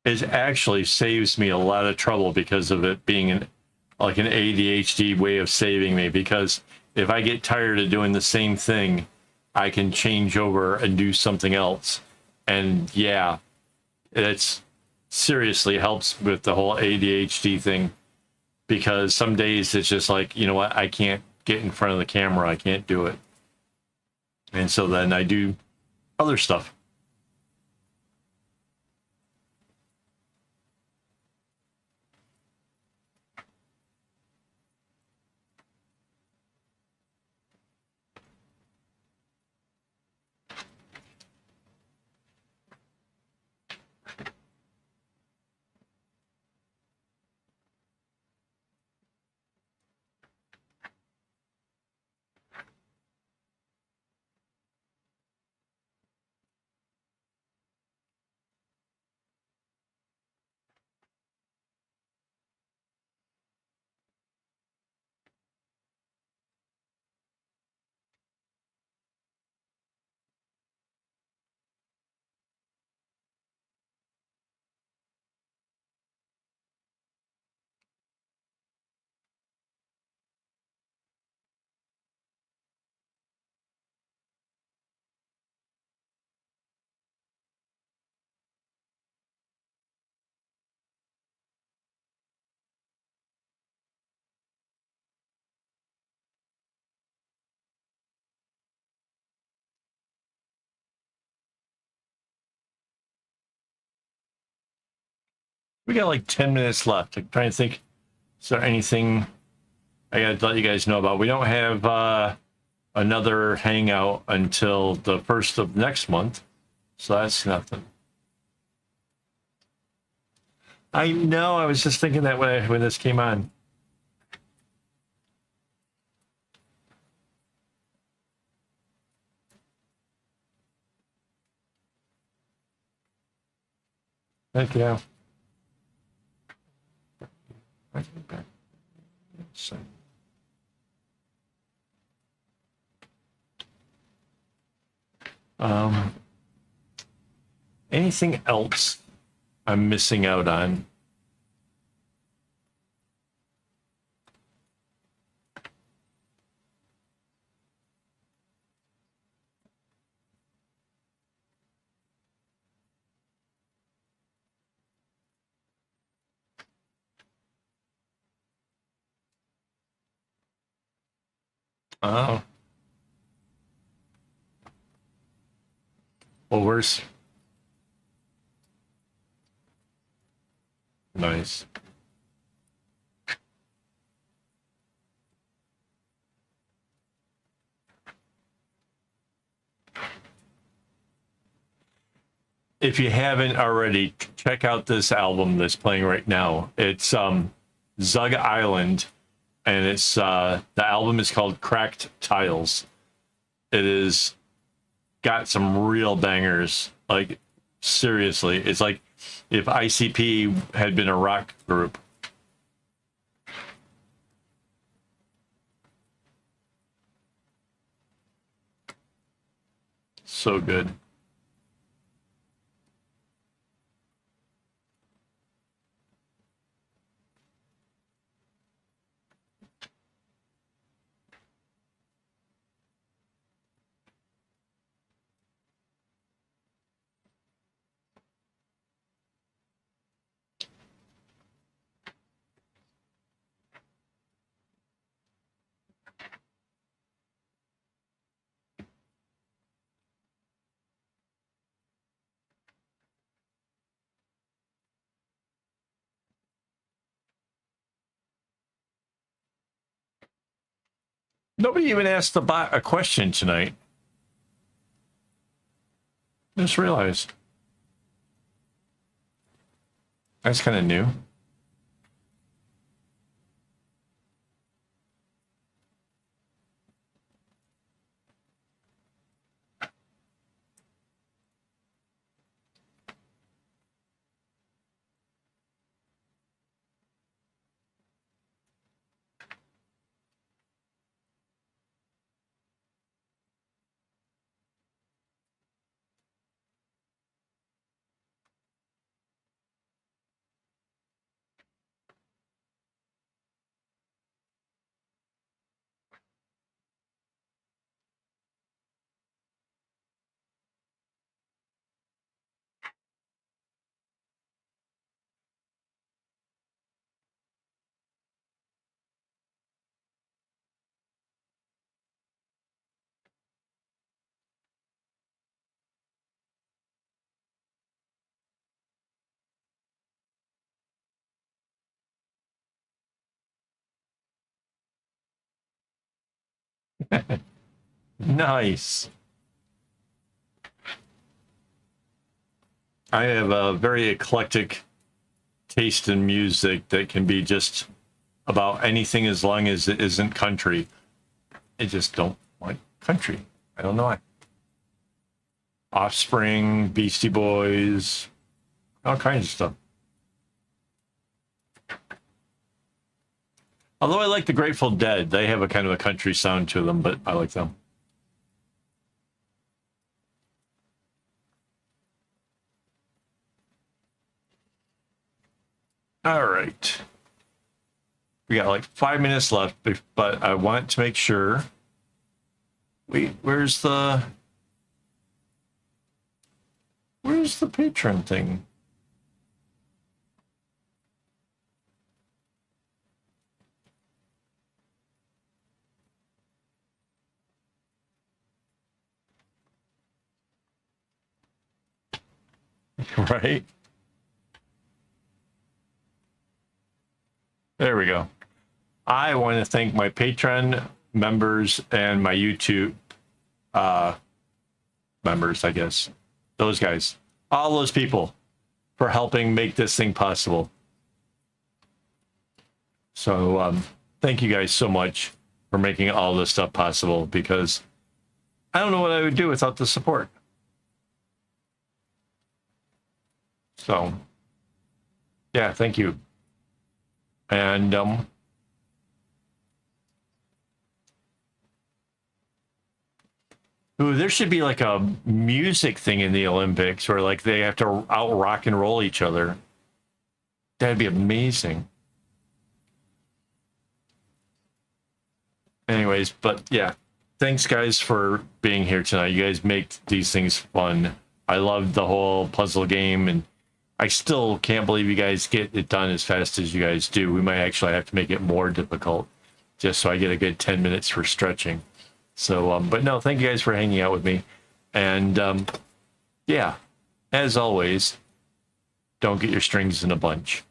It actually saves me a lot of trouble because of it being like an ADHD way of saving me, because if I get tired of doing the same thing, I can change over and do something else. And yeah, it's seriously helps with the whole ADHD thing, because some days it's just like, you know what, I can't get in front of the camera. I can't do it. And so then I do other stuff. We got like 10 minutes left. I'm trying to think. Is there anything I got to let you guys know about? We don't have another hangout until the 1st of next month. So that's nothing. I know. I was just thinking that when this came on. Thank you. Anything else I'm missing out on? Oh. Well, where's... Nice. If you haven't already, check out this album that's playing right now. It's Zug Island, and it's the album is called Cracked Tiles. It is got some real bangers. Like, seriously, it's like if ICP had been a rock group. So good. Nobody even asked the bot a question tonight. Just realized. That's kind of new. Nice. I have a very eclectic taste in music that can be just about anything as long as it isn't country. I just don't like country. I don't know why. Offspring, Beastie Boys, all kinds of stuff. Although I like the Grateful Dead, they have a kind of a country sound to them, but I like them. All right. We got like 5 minutes left, but I want to make sure. Wait, where's the patron thing? Right? I want to thank my Patreon members and my YouTube members, I guess. Those guys. All those people for helping make this thing possible. So thank you guys so much for making all this stuff possible, because I don't know what I would do without the support. So yeah, thank you. And ooh, there should be like a music thing in the Olympics where like they have to out rock and roll each other. That'd be amazing. Anyways, but yeah, thanks guys for being here tonight. You guys make these things fun. I love the whole puzzle game, and I still can't believe you guys get it done as fast as you guys do. We might actually have to make it more difficult just so I get a good 10 minutes for stretching. So, but no, thank you guys for hanging out with me. And yeah, as always, don't get your strings in a bunch.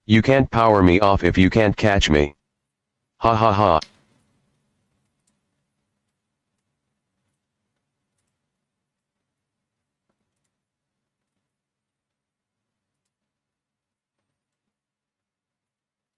You can't power me off if you can't catch me. Ha ha ha.